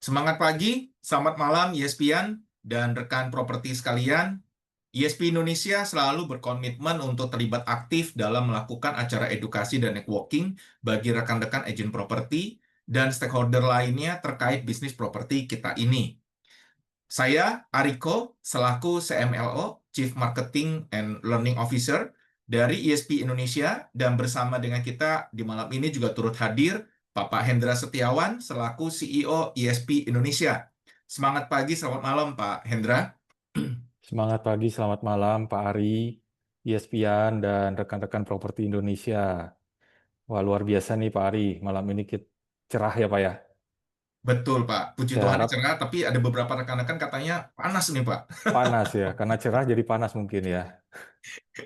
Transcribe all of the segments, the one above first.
Semangat pagi, selamat malam ESPN dan rekan properti sekalian. ESP Indonesia selalu berkomitmen untuk terlibat aktif dalam melakukan acara edukasi dan networking bagi rekan-rekan agen properti dan stakeholder lainnya terkait bisnis properti kita ini. Saya, Ariko, selaku CMLO, Chief Marketing and Learning Officer dari ESP Indonesia, dan bersama dengan kita di malam ini juga turut hadir Bapak Hendra Setiawan, selaku CEO ESP Indonesia. Semangat pagi, selamat malam Pak Hendra. Semangat pagi, selamat malam Pak Ari, ESPN, dan rekan-rekan properti Indonesia. Wah, luar biasa nih Pak Ari, malam ini cerah ya Pak ya. Betul Pak, puji Saya Tuhan harap cerah, tapi ada beberapa rekan-rekan katanya panas nih Pak. panas ya, karena cerah jadi panas mungkin ya.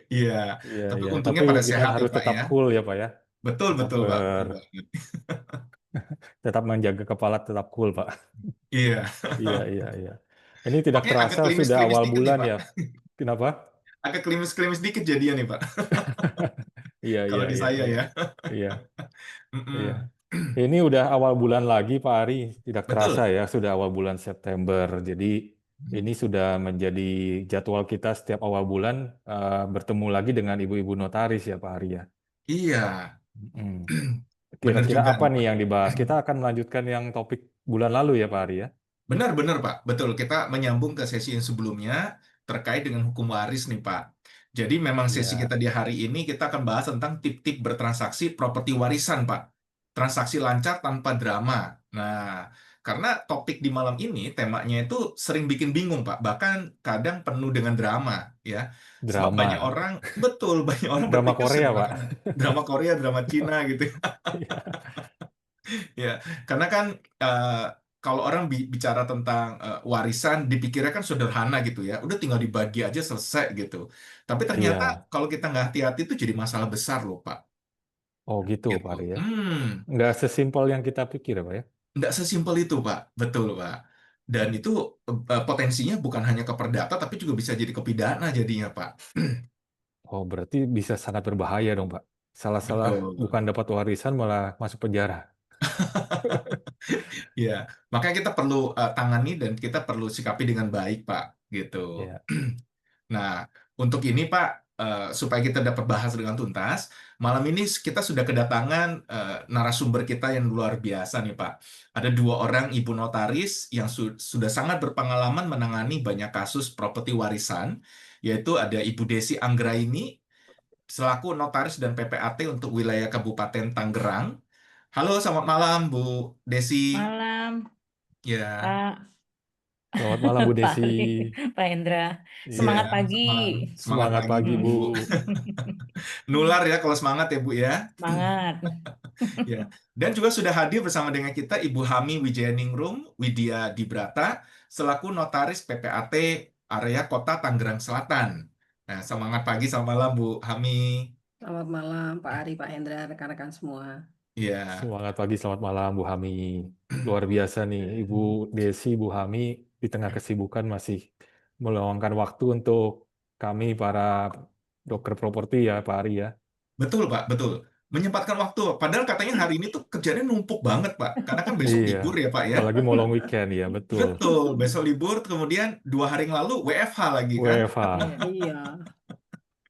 Iya, Iya, tapi iya. untungnya Tapi pada kita sehat ya harus Pak tetap ya. cool ya Pak ya. Betul, Tetap betul Pak, betul banget. tetap menjaga kepala tetap cool Pak. Iya, Iya, iya, iya. Ini tidak makanya agak terasa sudah klimis-klimis awal dikit nih bulan Pak. ya. Kenapa? Agak klimis-klimis dikit jadinya nih Pak, Iya, iya, kalau di iya, saya iya. ya. Iya, iya. Mm-mm. Ini udah awal bulan lagi, Pak Ari. Tidak terasa Betul. ya, sudah awal bulan September. Jadi ini sudah menjadi jadwal kita setiap awal bulan bertemu lagi dengan ibu-ibu notaris ya, Pak Ari ya. Iya, Hmm. benar Kira-kira juga apa nih nih Pak. yang dibahas? Kita akan melanjutkan yang topik bulan lalu ya, Pak Ari ya. Benar-benar Pak, betul. Kita menyambung ke sesi yang sebelumnya terkait dengan hukum waris nih Pak. Jadi memang sesi Ya, kita di hari ini kita akan bahas tentang tip-tip bertransaksi properti warisan Pak. Transaksi lancar tanpa drama. Nah, karena topik di malam ini temanya itu sering bikin bingung Pak. Bahkan kadang penuh dengan drama ya. Sebab banyak drama. orang, betul, banyak orang Drama berpikir Korea, Pak. sederhana. Drama Korea, drama Cina gitu. Iya, Ya, karena kan eh, kalau orang bicara tentang warisan, dipikirnya kan sederhana gitu ya. Udah tinggal dibagi aja selesai gitu. Tapi ternyata Iya. kalau kita nggak hati-hati itu jadi masalah besar loh, Pak. Oh gitu, Pak Gitu. Ari ya. Nggak sesimpel yang kita pikir ya, Pak ya. Nggak sesimpel itu, Pak. Betul, Pak. Dan itu potensinya bukan hanya ke perdata, tapi juga bisa jadi ke pidana jadinya, Pak. Oh, berarti bisa sangat berbahaya dong, Pak. Salah-salah Betul. bukan dapat warisan malah masuk penjara. Ya, makanya kita perlu tangani dan kita perlu sikapi dengan baik, Pak. Gitu. Ya, Nah, untuk ini Pak, supaya kita dapat bahas dengan tuntas, malam ini kita sudah kedatangan narasumber kita yang luar biasa nih Pak. Ada dua orang ibu notaris yang sudah sangat berpengalaman menangani banyak kasus properti warisan, yaitu ada Ibu Desi Anggraini selaku notaris dan PPAT untuk wilayah Kabupaten Tangerang. Halo, selamat malam Bu Desi. Malam, Ya, Pak, selamat malam Bu Pak Desi. Ali, Pak Hendra. ya, Semangat pagi. selamat malam. Semangat Semangat pagi pagi, Bu. Bu. Nular ya kalau semangat ya Bu ya. Semangat. Ya. Dan juga sudah hadir bersama dengan kita Ibu Hami Wijayaningrum Widya Dibrata selaku notaris PPAT area Kota Tangerang Selatan. Nah, semangat pagi sama malam Bu Hami. Selamat malam Pak Ari, Pak Hendra, rekan-rekan semua. Ya, Semangat pagi, selamat malam Bu Hami. Luar biasa nih, Ibu Desi, Bu Hami di tengah kesibukan masih meluangkan waktu untuk kami para broker properti ya, Pak Ari ya. betul Pak, betul. Menyempatkan waktu. Padahal katanya hari ini tuh kerjanya numpuk banget Pak. Karena kan besok Iya, libur ya Pak ya. apalagi mau long weekend ya, betul. Betul, besok libur kemudian 2 hari yang lalu WFH lagi kan. WFH. Iya,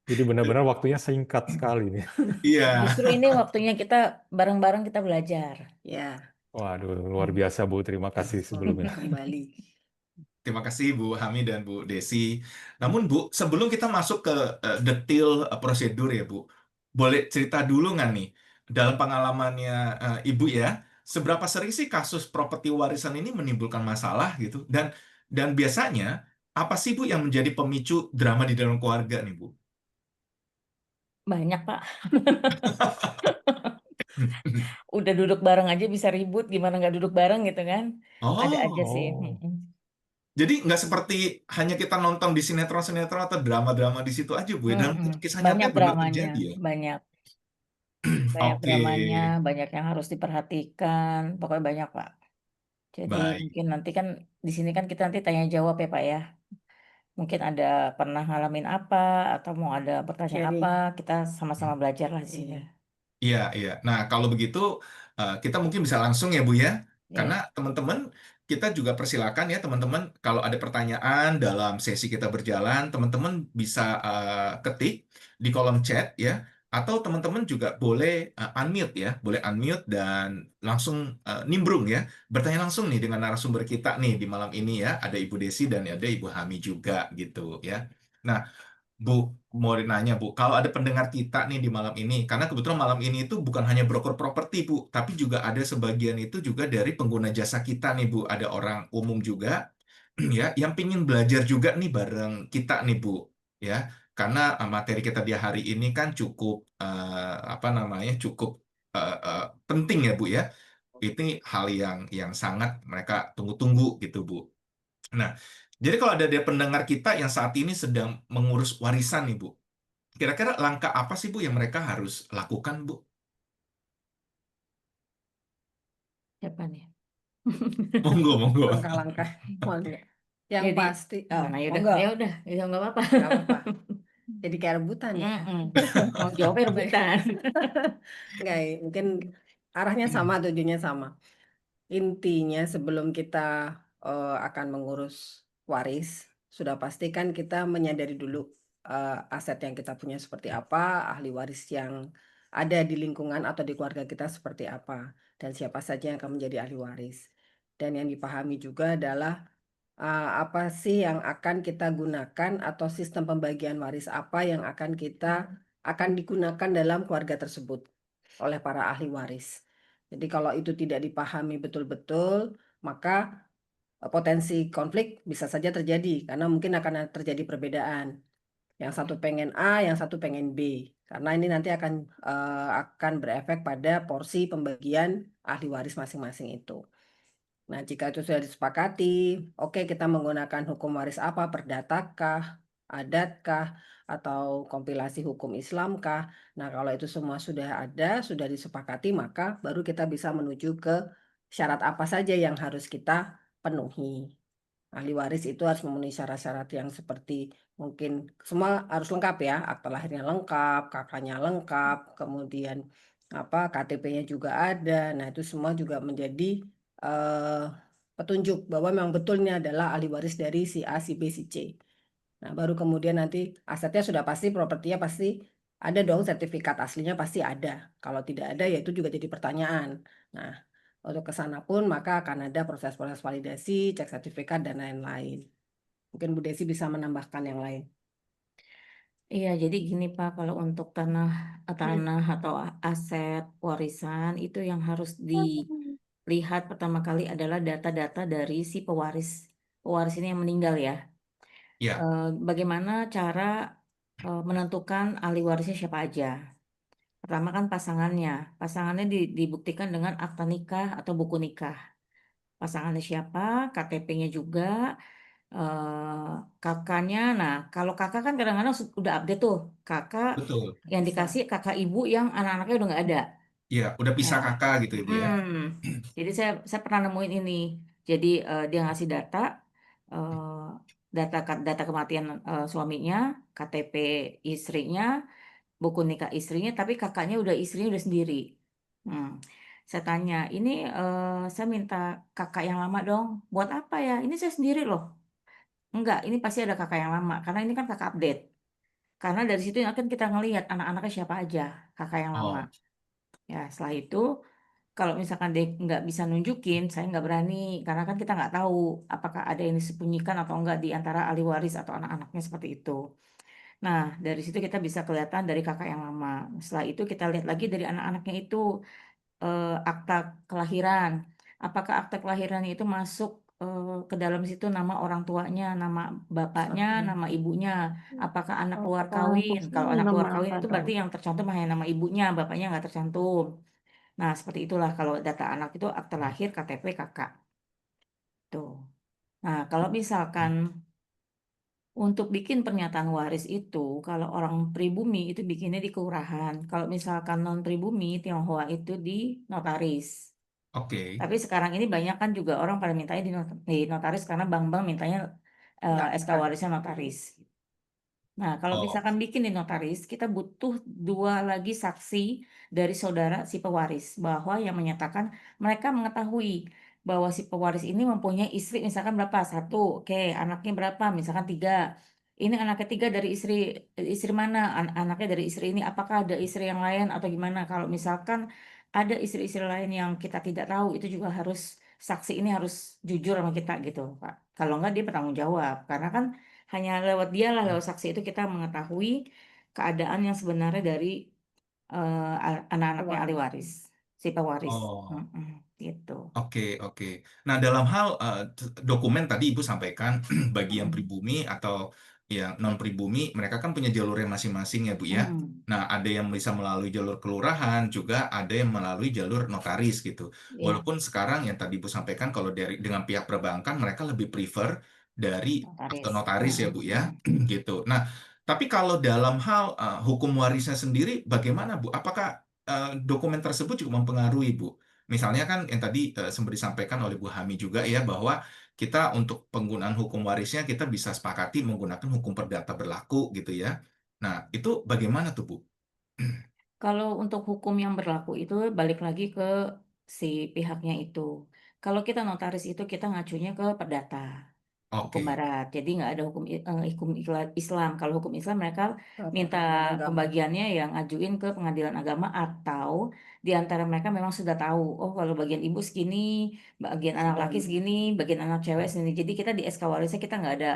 Jadi benar-benar waktunya singkat sekali nih. Iya. Justru ini waktunya kita bareng-bareng kita belajar. ya, Waduh, luar biasa Bu. Terima kasih sebelumnya. kembali. Terima kasih Bu Hami dan Bu Desi. Namun Bu, sebelum kita masuk ke detail prosedur ya Bu, boleh cerita dulu nggak nih dalam pengalamannya Ibu ya, seberapa sering sih kasus properti warisan ini menimbulkan masalah gitu? Dan biasanya apa sih Bu yang menjadi pemicu drama di dalam keluarga nih Bu? Banyak, Pak. Udah duduk bareng aja bisa ribut, gimana nggak duduk bareng gitu kan? Ada aja sih. Oh, Jadi nggak seperti hanya kita nonton di sinetron-sinetron atau drama-drama di situ aja Bu ya. Dalam kisah nyata Banyak benar dramanya, terjadi ya. banyak. Banyak Oke, dramanya, banyak yang harus diperhatikan. Pokoknya banyak, Pak. Jadi baik. mungkin nanti kan di sini kan kita nanti tanya jawab ya, Pak ya. Mungkin ada pernah ngalamin apa atau mau ada pertanyaan Sharing. apa, kita sama-sama belajar lah di sini. Iya. Iya, iya. Nah, kalau begitu kita mungkin bisa langsung ya Bu ya. Karena teman-teman, kita juga persilakan ya teman-teman, kalau ada pertanyaan dalam sesi kita berjalan, teman-teman bisa ketik di kolom chat ya, atau teman-teman juga boleh unmute ya, boleh unmute dan langsung nimbrung ya, bertanya langsung nih dengan narasumber kita nih di malam ini ya, ada Ibu Desi dan ada Ibu Hami juga gitu ya. Nah, Bu, mau nanya Bu, kalau ada pendengar kita nih di malam ini, karena kebetulan malam ini itu bukan hanya broker properti Bu, tapi juga ada sebagian itu juga dari pengguna jasa kita nih Bu, ada orang umum juga, ya, yang pingin belajar juga nih bareng kita nih Bu, ya, karena materi kita di hari ini kan cukup apa namanya, cukup penting ya Bu ya, itu hal yang sangat mereka tunggu-tunggu gitu Bu. Nah, jadi kalau ada pendengar kita yang saat ini sedang mengurus warisan nih, Bu, kira-kira langkah apa sih, Bu, yang mereka harus lakukan, Bu? Siapa nih? Monggo, monggo. Langkah-langkah. Yang Jadi, pasti, nah yaudah, monggo, ya nggak apa-apa. nggak apa-apa. Jadi kayak rebutan ya. Mau jawabnya rebutan. Nggak, mungkin arahnya sama, tujuannya sama. Intinya sebelum kita akan mengurus waris, sudah pasti kan kita menyadari dulu aset yang kita punya seperti apa, ahli waris yang ada di lingkungan atau di keluarga kita seperti apa, dan siapa saja yang akan menjadi ahli waris. Dan yang dipahami juga adalah apa sih yang akan kita gunakan atau sistem pembagian waris apa yang akan digunakan dalam keluarga tersebut oleh para ahli waris. Jadi kalau itu tidak dipahami betul-betul, maka potensi konflik bisa saja terjadi karena mungkin akan terjadi perbedaan. Yang satu pengen A, yang satu pengen B. Karena ini nanti akan berefek pada porsi pembagian ahli waris masing-masing itu. Nah, jika itu sudah disepakati, oke kita menggunakan hukum waris apa, perdatakah, adatkah, atau kompilasi hukum Islamkah. Nah, kalau itu semua sudah ada, sudah disepakati, maka baru kita bisa menuju ke syarat apa saja yang harus kita penuhi. Ahli waris itu harus memenuhi syarat-syarat yang seperti mungkin semua harus lengkap ya, akta lahirnya lengkap, kakaknya lengkap, kemudian KTP-nya juga ada. Nah, itu semua juga menjadi petunjuk bahwa memang betul ini adalah ahli waris dari si A, si B, si C. Nah, baru kemudian nanti asetnya sudah pasti, propertinya pasti ada dong, sertifikat aslinya pasti ada. Kalau tidak ada, ya itu juga jadi pertanyaan. Nah, untuk ke sana pun maka akan ada proses-proses validasi, cek sertifikat, dan lain-lain. Mungkin Bu Desi bisa menambahkan yang lain. Iya, jadi gini Pak, kalau untuk tanah atau aset warisan itu yang harus dilihat pertama kali adalah data-data dari si pewaris ini yang meninggal ya. Ya, Bagaimana cara menentukan ahli warisnya siapa aja? Pertama kan pasangannya dibuktikan dengan akta nikah atau buku nikah. Pasangannya siapa, KTP-nya juga, kakaknya. Nah, kalau kakak kan kadang-kadang udah update tuh, kakak betul. yang Bisa. dikasih kakak ibu yang anak-anaknya udah nggak ada. Ya, udah pisah Ya. kakak gitu, Ibu ya. Jadi saya pernah nemuin ini. Jadi dia ngasih eh, data kematian suaminya, KTP istrinya, buku nikah istrinya, tapi istrinya udah sendiri. Hmm. Saya tanya, ini saya minta kakak yang lama dong. Buat apa ya? Ini saya sendiri loh. Enggak, ini pasti ada kakak yang lama. Karena ini kan kakak update. Karena dari situ akan kita ngelihat anak-anaknya siapa aja, kakak yang lama. Oh, Ya, setelah itu, kalau misalkan dia nggak bisa nunjukin, saya nggak berani. Karena kan kita nggak tahu apakah ada yang disembunyikan atau enggak di antara ahli waris atau anak-anaknya seperti itu. Nah, dari situ kita bisa kelihatan dari kakak yang lama. Setelah itu kita lihat lagi dari anak-anaknya itu akta kelahiran. Apakah akta kelahirannya itu masuk ke dalam situ nama orang tuanya, nama bapaknya, nama ibunya. Apakah anak keluar kawin? Kalau anak keluar kawin itu berarti yang tercantum hanya nama ibunya, bapaknya nggak tercantum. Nah, seperti itulah kalau data anak itu akta lahir, KTP, kakak. Tuh. Nah, kalau misalkan untuk bikin pernyataan waris itu, kalau orang pribumi itu bikinnya di kelurahan. Kalau misalkan non pribumi, Tionghoa itu di notaris. oke. Tapi sekarang ini banyak kan juga orang pada mintanya di notaris karena bank-bank mintanya Nggak SK bisa. warisnya notaris. Nah, kalau Oh, misalkan bikin di notaris, kita butuh 2 lagi saksi dari saudara si pewaris bahwa yang menyatakan mereka mengetahui bahwa si pewaris ini mempunyai istri misalkan berapa? Satu, oke, anaknya berapa? Misalkan 3. Ini anak ketiga dari istri mana? Anaknya dari istri ini. Apakah ada istri yang lain atau gimana? Kalau misalkan ada istri-istri lain yang kita tidak tahu, itu juga harus saksi ini harus jujur sama kita gitu, Pak. Kalau enggak dia bertanggung jawab. Karena kan hanya lewat dia lah, lewat saksi itu kita mengetahui keadaan yang sebenarnya dari anak-anaknya ahli Pewaris. waris, si pewaris. Oh. Gitu. Oke, oke. Nah, dalam hal dokumen tadi Ibu sampaikan bagi yang Mm, pribumi atau yang non pribumi, mereka kan punya jalurnya masing-masing ya, Bu ya. mm, Nah, ada yang bisa melalui jalur kelurahan, juga ada yang melalui jalur notaris gitu. Iya, Walaupun sekarang yang tadi Ibu sampaikan kalau dari dengan pihak perbankan mereka lebih prefer dari akte notaris. notaris ya, Bu ya, Mm. gitu. Nah, tapi kalau dalam hal hukum warisnya sendiri bagaimana, Bu? Apakah dokumen tersebut juga mempengaruhi, Bu? Misalnya kan yang tadi sempat disampaikan oleh Bu Hami juga ya bahwa kita untuk penggunaan hukum warisnya kita bisa sepakati menggunakan hukum perdata berlaku gitu ya. Nah, itu bagaimana tuh Bu? Kalau untuk hukum yang berlaku itu balik lagi ke si pihaknya itu. Kalau kita notaris itu kita ngacunya ke perdata, hukum Oke. barat. Jadi nggak ada hukum Islam. Kalau hukum Islam mereka minta Pengadilan agama. pembagiannya yang ngajuin ke pengadilan agama atau di antara mereka memang sudah tahu, oh kalau bagian ibu segini, bagian anak Sudah laki segini, bagian anak cewek segini. Jadi kita di SK warisnya kita nggak ada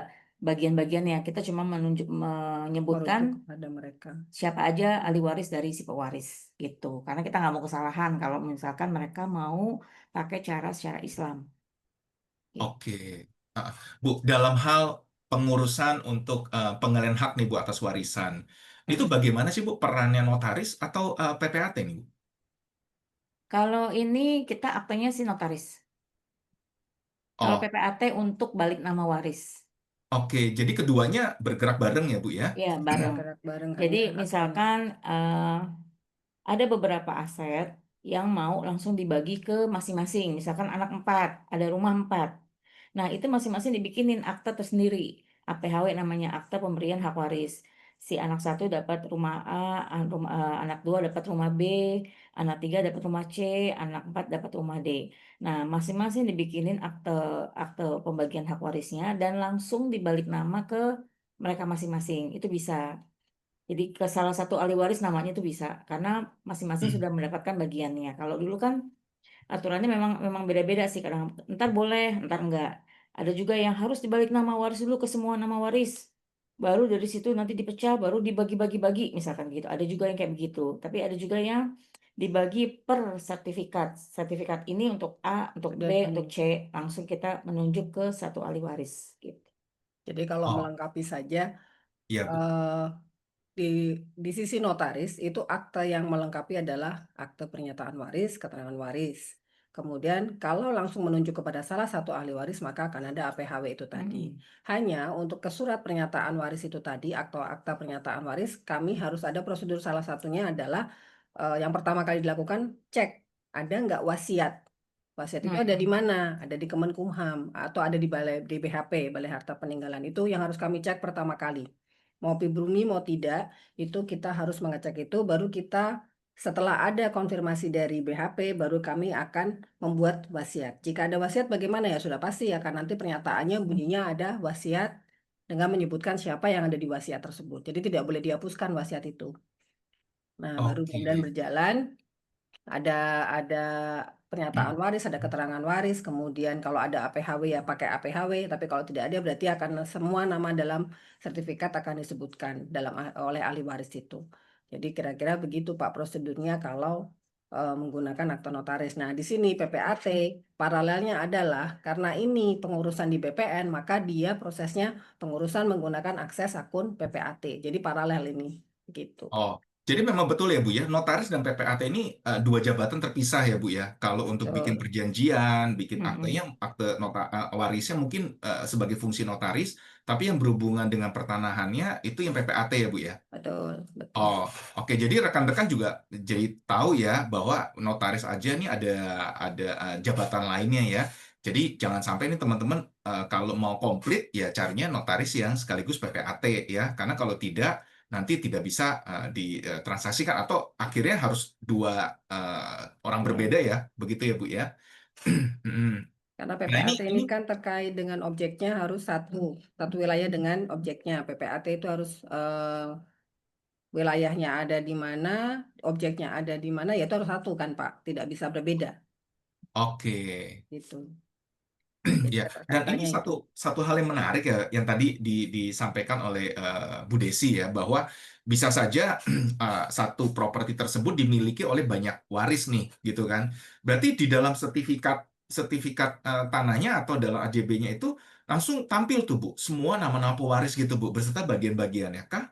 bagian-bagiannya. Kita cuma menyebutkan merujuk kepada mereka. siapa aja ahli waris dari si pewaris gitu. Karena kita nggak mau kesalahan kalau misalkan mereka mau pakai cara secara Islam. Gitu. Oke. Ah, Bu, dalam hal pengurusan untuk pengalihan hak nih Bu atas warisan, itu Mm. bagaimana sih Bu perannya notaris atau PPAT nih Bu? Kalau ini kita aktenya si notaris. Kalau Oh, PPAT untuk balik nama waris. oke. Jadi keduanya bergerak bareng ya Bu ya? Ya, bareng. Bergerak bareng Jadi hanya aktenya. misalkan ada beberapa aset yang mau langsung dibagi ke masing-masing. Misalkan anak 4, ada rumah 4. Nah, itu masing-masing dibikinin akte tersendiri. APHW namanya akte pemberian hak waris. Si anak 1 dapat rumah A, anak 2 dapat rumah B, anak 3 dapat rumah C, anak 4 dapat rumah D. Nah, masing-masing dibikinin akte akte pembagian hak warisnya dan langsung dibalik nama ke mereka masing-masing. Itu bisa. Jadi ke salah satu ahli waris namanya itu bisa karena masing-masing sudah mendapatkan bagiannya. Kalau dulu kan aturannya memang memang beda-beda sih, kadang ntar boleh, ntar enggak. Ada juga yang harus dibalik nama waris dulu ke semua nama waris. Baru dari situ nanti dipecah, baru dibagi-bagi-bagi misalkan gitu. Ada juga yang kayak begitu. Tapi ada juga yang dibagi per sertifikat. Sertifikat ini untuk A, untuk B, Dan untuk C. Langsung kita menunjuk ke satu ahli waris gitu. jadi kalau Oh, melengkapi saja iya Bu. eh, di sisi notaris itu akte yang melengkapi adalah akte pernyataan waris, keterangan waris. Kemudian kalau langsung menunjuk kepada salah satu ahli waris maka akan ada APHW itu tadi. Mm-mm. Hanya untuk ke surat pernyataan waris itu tadi atau akta pernyataan waris kami harus ada prosedur, salah satunya adalah yang pertama kali dilakukan cek ada nggak wasiat. Wasiat itu ada di Mm-mm. mana? Ada di Kemenkumham atau ada di Balai di BHP, Balai Harta Peninggalan. Itu yang harus kami cek pertama kali. Mau pribumi mau tidak, itu kita harus mengecek itu baru kita setelah ada konfirmasi dari BHP baru kami akan membuat wasiat. Jika ada wasiat bagaimana ya sudah pasti akan nanti pernyataannya bunyinya ada wasiat dengan menyebutkan siapa yang ada di wasiat tersebut. Jadi tidak boleh dihapuskan wasiat itu. Nah, baru kemudian Oke. berjalan ada ada pernyataan waris, ada keterangan waris, kemudian kalau ada APHW ya pakai APHW, tapi kalau tidak ada berarti akan semua nama dalam sertifikat akan disebutkan oleh ahli waris itu. Jadi kira-kira begitu Pak prosedurnya kalau menggunakan akte notaris. Nah, di sini PPAT paralelnya adalah karena ini pengurusan di BPN, maka dia prosesnya pengurusan menggunakan akses akun PPAT. Jadi paralel ini gitu. Oh, jadi memang betul ya Bu ya, notaris dan PPAT ini dua jabatan terpisah ya Bu ya. Kalau untuk bikin Betul. perjanjian, bikin aktenya, Mm-mm. akte warisnya mungkin sebagai fungsi notaris, tapi yang berhubungan dengan pertanahannya itu yang PPAT ya Bu ya. Betul, betul. Oh, oke. Jadi rekan-rekan juga jadi tahu ya bahwa notaris aja nih ada jabatan lainnya ya. Jadi jangan sampai nih teman-teman kalau mau komplit ya carinya notaris yang sekaligus PPAT ya. Karena kalau tidak nanti tidak bisa ditransaksikan atau akhirnya harus dua orang Ya. berbeda ya. Begitu ya Bu ya. Mm-mm. Karena Nah, PPAT ini ini kan terkait dengan objeknya harus satu wilayah dengan objeknya. PPAT itu harus wilayahnya ada di mana, objeknya ada di mana, ya itu harus satu kan Pak, tidak bisa berbeda oke. gitu. Jadi Ya, dan ini kata-katanya itu. satu hal yang menarik ya, yang tadi disampaikan oleh Bu Desi ya, bahwa bisa saja satu properti tersebut dimiliki oleh banyak waris nih, gitu kan. Berarti di dalam sertifikat sertifikat tanahnya atau dalam AJB-nya itu langsung tampil tuh Bu, semua nama-nama pewaris gitu Bu, beserta bagian-bagiannya kah?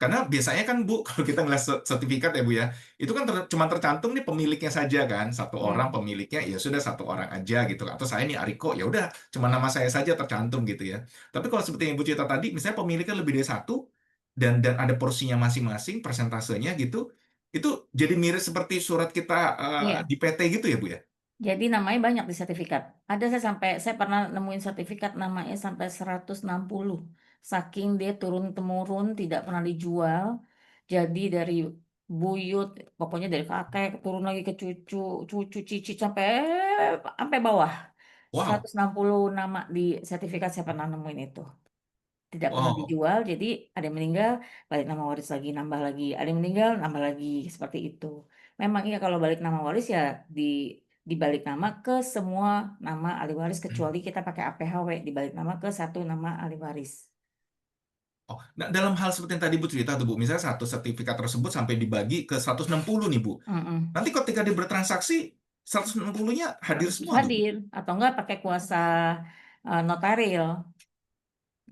Karena biasanya kan Bu, kalau kita ngeliat sertifikat ya Bu ya, itu kan cuma tercantum nih pemiliknya saja kan, satu orang Hmm. pemiliknya ya sudah satu orang aja gitu. Atau saya nih Ariko, ya udah cuma nama saya saja tercantum gitu ya. Tapi kalau seperti yang Ibu cerita tadi, misalnya pemiliknya lebih dari satu dan ada porsinya masing-masing, persentasenya gitu, itu jadi mirip seperti surat kita Iya. di PT gitu ya Bu ya? Jadi namanya banyak di sertifikat. Saya pernah nemuin sertifikat namanya sampai 160. Saking dia turun-temurun tidak pernah dijual. Jadi dari buyut, pokoknya dari kakek turun lagi ke cucu, cucu cicit sampai sampai bawah. Wow, 160 nama di sertifikat saya pernah nemuin itu. Tidak pernah wow. dijual, jadi ada yang meninggal, balik nama waris lagi, nambah lagi. Ada yang meninggal, nambah lagi, seperti itu. Memang iya kalau balik nama waris ya dibalik nama ke semua nama ahli waris kecuali kita pakai APHW dibalik nama ke satu nama ahli waris. Oh, nah dalam hal seperti yang tadi Bu cerita tuh Bu, misalnya satu sertifikat tersebut sampai dibagi ke 160 nih Bu. Mm-mm. Nanti ketika dia bertransaksi, 160-nya hadir semua tuh, Bu. Hadir atau enggak pakai kuasa notaril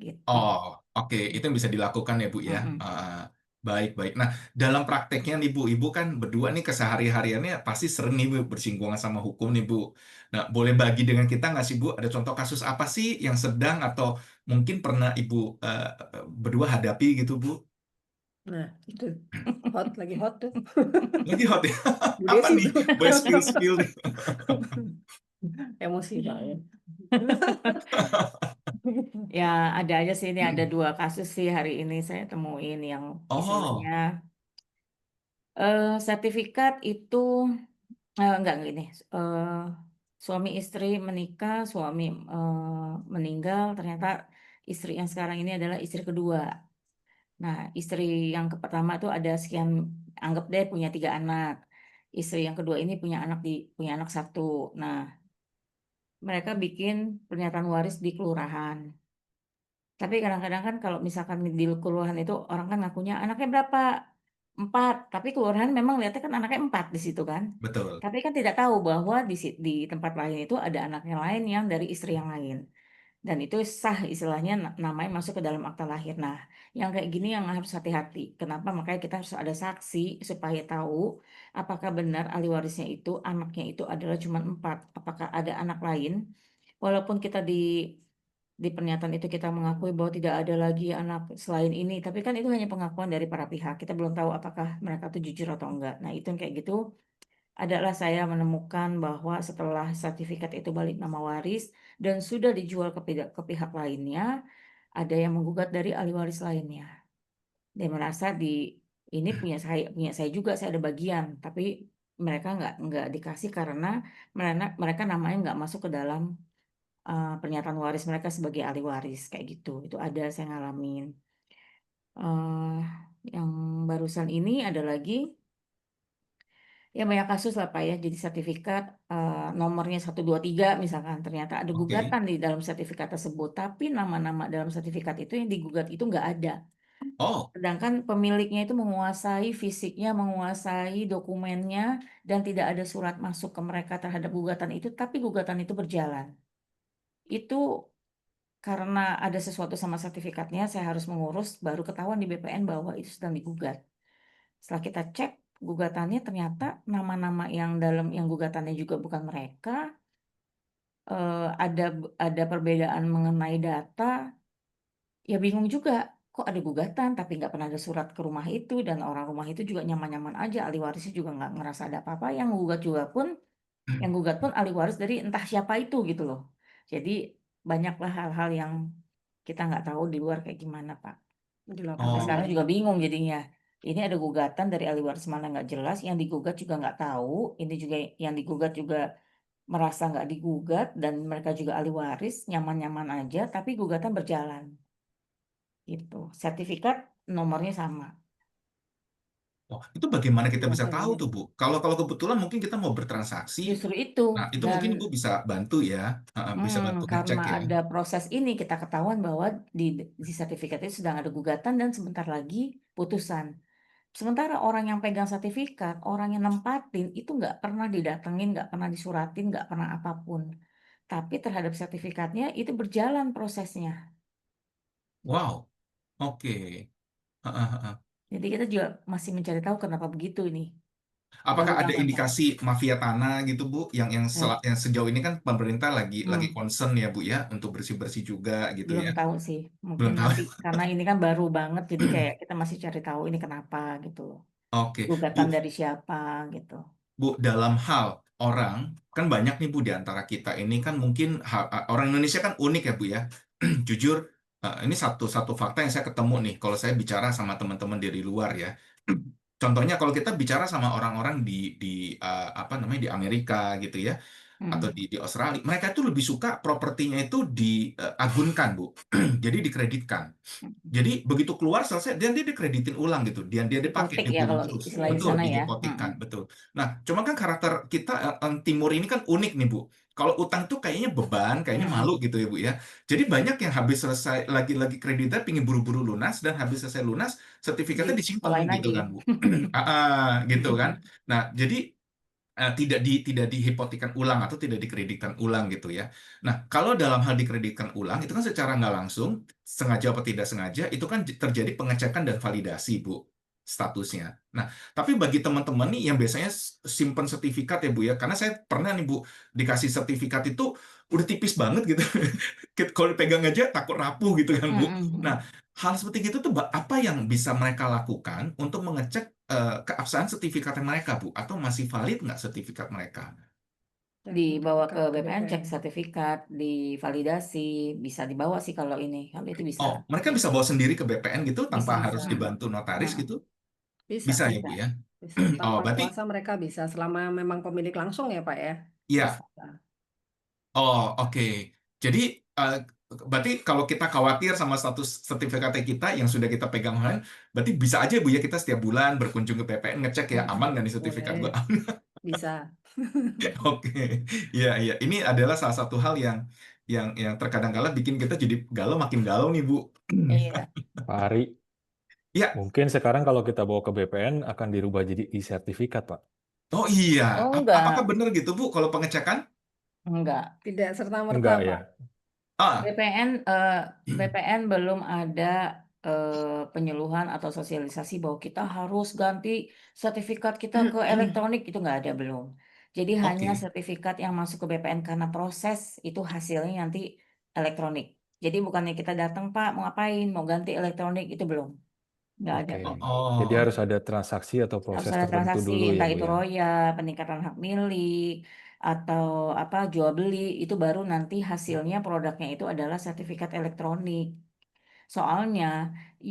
gitu. Oh, oke. Itu yang bisa dilakukan ya, Bu, ya. Mm-mm. Baik, baik. Nah, dalam prakteknya nih, Bu, Ibu kan berdua nih kesehari-hariannya pasti sering nih, Bu, bersinggungan sama hukum nih, Bu. Nah, boleh bagi dengan kita nggak sih, Bu? Ada contoh kasus apa sih yang sedang atau mungkin pernah Ibu berdua hadapi gitu, Bu? Nah, itu lagi hot tuh. Lagi hot ya? Bu Apa Desi nih? tuh. Boleh spill-spill nih. Emosi soalnya. Ya ada aja sih, ini ada 2 kasus sih hari ini saya temuin yang istilahnya Oh, sertifikat itu enggak ini eh, suami istri menikah, suami meninggal, ternyata istri yang sekarang ini adalah istri kedua. Nah, istri yang pertama itu ada sekian, anggap deh punya 3 anak. Istri yang kedua ini punya anak 1. Nah, mereka bikin pernyataan waris di kelurahan. Tapi kadang-kadang kan kalau misalkan di kelurahan itu orang kan ngakunya anaknya berapa? 4. Tapi kelurahan memang lihatnya kan anaknya 4 di situ kan. betul. Tapi kan tidak tahu bahwa di tempat lain itu ada anaknya lain yang dari istri yang lain. Dan itu sah istilahnya namanya masuk ke dalam akta lahir. Nah, yang kayak gini yang harus hati-hati. Kenapa? Makanya kita harus ada saksi supaya tahu apakah benar ahli warisnya itu anaknya itu adalah cuma 4. Apakah ada anak lain? Walaupun kita di pernyataan itu kita mengakui bahwa tidak ada lagi anak selain ini, tapi kan itu hanya pengakuan dari para pihak. Kita belum tahu apakah mereka itu jujur atau enggak. Nah, itu yang kayak gitu adalah saya menemukan bahwa setelah sertifikat itu balik nama waris dan sudah dijual ke pihak lainnya, ada yang menggugat dari ahli waris lainnya. Dia merasa ini punya saya juga, saya ada bagian, tapi mereka nggak dikasih karena mereka namanya nggak masuk ke dalam pernyataan waris mereka sebagai ahli waris kayak gitu. Itu ada saya ngalamin. eh yang barusan ini ada lagi. Ya banyak kasus lah Pak ya, jadi sertifikat nomornya 123 misalkan, ternyata ada Oke. gugatan di dalam sertifikat tersebut, tapi nama-nama dalam sertifikat itu yang digugat itu nggak ada. Oh, Sedangkan pemiliknya itu menguasai fisiknya, menguasai dokumennya, dan tidak ada surat masuk ke mereka terhadap gugatan itu, tapi gugatan itu berjalan. Itu karena ada sesuatu sama sertifikatnya, saya harus mengurus, baru ketahuan di BPN bahwa itu sedang digugat. Setelah kita cek gugatannya ternyata nama-nama yang gugatannya juga bukan mereka, ada perbedaan mengenai data, ya bingung juga. Kok ada gugatan tapi nggak pernah ada surat ke rumah itu dan orang rumah itu juga nyaman-nyaman aja, ahli warisnya juga nggak ngerasa ada apa-apa. Yang gugat pun ahli waris dari entah siapa itu gitu loh. Jadi banyaklah hal-hal yang kita nggak tahu di luar kayak gimana Pak. Di Sampai lapangan sekarang ya. juga bingung jadinya. Ini ada gugatan dari ahli waris mana nggak jelas, yang digugat juga nggak tahu. Ini juga yang digugat juga merasa nggak digugat dan mereka juga ahli waris, nyaman-nyaman aja, tapi gugatan berjalan. Gitu. Sertifikat nomornya sama. Oh, itu bagaimana kita bisa tahu Masalahnya. tuh, Bu? Kalau kebetulan mungkin kita mau bertransaksi, Justru itu. nah itu Dan mungkin Ibu bisa bantu ya, bisa bantu ngecek karena ya. ada proses ini kita ketahuan bahwa di sertifikat itu sedang ada gugatan dan sebentar lagi putusan. Sementara orang yang pegang sertifikat, orang yang nempatin itu nggak pernah didatengin, nggak pernah disuratin, nggak pernah apapun. Tapi terhadap sertifikatnya itu berjalan prosesnya. Wow, oke. Heeh. Jadi kita juga masih mencari tahu kenapa begitu ini. Baru Apakah ada dapat saya. indikasi mafia tanah gitu, Bu? Eh, Yang sejauh ini kan pemerintah lagi hmm, concern ya, Bu ya, untuk bersih-bersih juga gitu belum ya. tahu sih. Mungkin Belum tahu. nanti karena ini kan baru banget, jadi kayak kita masih cari tahu ini kenapa gitu loh. Oke, Bu. Gugatan dari siapa gitu. Bu, dalam hal orang, kan banyak nih Bu di antara kita ini kan mungkin orang Indonesia kan unik ya Bu ya. Jujur, ini satu fakta yang saya ketemu nih kalau saya bicara sama teman-teman dari luar ya. Contohnya kalau kita bicara sama orang-orang apa namanya di Amerika gitu ya, atau Mm-mm. di Australia, mereka tuh lebih suka propertinya itu diagunkan Bu. Jadi dikreditkan. Jadi begitu keluar selesai dan dia dikreditin ulang gitu. Dia dipakai Hipotek ya digunakan kalau terus. istilah di Betul, sana ya. dihipotekkan, betul. Nah, cuma kan karakter kita Timur ini kan unik nih, Bu. Kalau utang tuh kayaknya beban, kayaknya malu Mm-mm. gitu ya, Bu ya. Jadi banyak yang habis selesai lagi kreditnya pingin buru-buru lunas dan habis selesai lunas sertifikatnya disimpan Disekolahin gitu lagi. kan, Bu. Gitu kan. Nah, jadi tidak dihipotekan ulang atau tidak dikreditkan ulang gitu ya. Nah, kalau dalam hal dikreditkan ulang itu kan secara nggak langsung, sengaja atau tidak sengaja, itu kan terjadi pengecekan dan validasi, Bu, statusnya. Nah, tapi bagi teman-teman nih yang biasanya simpen sertifikat ya, Bu ya, karena saya pernah nih, Bu, dikasih sertifikat itu udah tipis banget gitu. Kalau dipegang aja takut rapuh gitu kan, Bu. Nah, Mm-mm. hal seperti itu tuh apa yang bisa mereka lakukan untuk mengecek keabsahan sertifikat mereka, Bu? Atau masih valid nggak sertifikat mereka? Dibawa ke Sertifikat BPN, cek BPN. sertifikat, divalidasi, bisa dibawa sih kalau ini. Kalau itu bisa. Oh, mereka bisa bawa sendiri ke BPN gitu tanpa Bisa. harus Bisa, dibantu notaris Mm-mm. gitu? bisa, Bisa ya, Bisa. Bu ya? bisa. Oh, Tanpa berarti kuasa mereka bisa, selama memang pemilik langsung ya Pak ya. ya. Bisa. Oh, oke. Jadi berarti kalau kita khawatir sama status sertifikat kita yang sudah kita pegang online, berarti bisa aja Bu ya kita setiap bulan berkunjung ke BPN ngecek ya aman nggak nih sertifikat Boleh, gua. bisa. Oke, iya iya. Ini adalah salah satu hal yang terkadang kala bikin kita jadi makin galau nih Bu. Iya. Pak Ari, Ya, mungkin sekarang kalau kita bawa ke BPN akan dirubah jadi e-sertifikat, Pak. oh iya. Oh Apakah enggak, benar gitu Bu kalau pengecekan? enggak. Tidak serta-merta Enggak Pak. ya? Ah, BPN belum ada penyuluhan atau sosialisasi bahwa kita harus ganti sertifikat kita ke elektronik, itu nggak ada belum. Jadi hanya oke. sertifikat yang masuk ke BPN karena proses itu hasilnya nanti elektronik. Jadi bukannya kita datang Pak mau ngapain, mau ganti elektronik, itu belum, nggak ada. Oke. Jadi Oh, harus ada transaksi atau Harus proses ada tertentu transaksi, dulu ya, entah Bu itu ya? royal, peningkatan hak milik, atau apa jual beli, itu baru nanti hasilnya produknya itu adalah sertifikat elektronik. Soalnya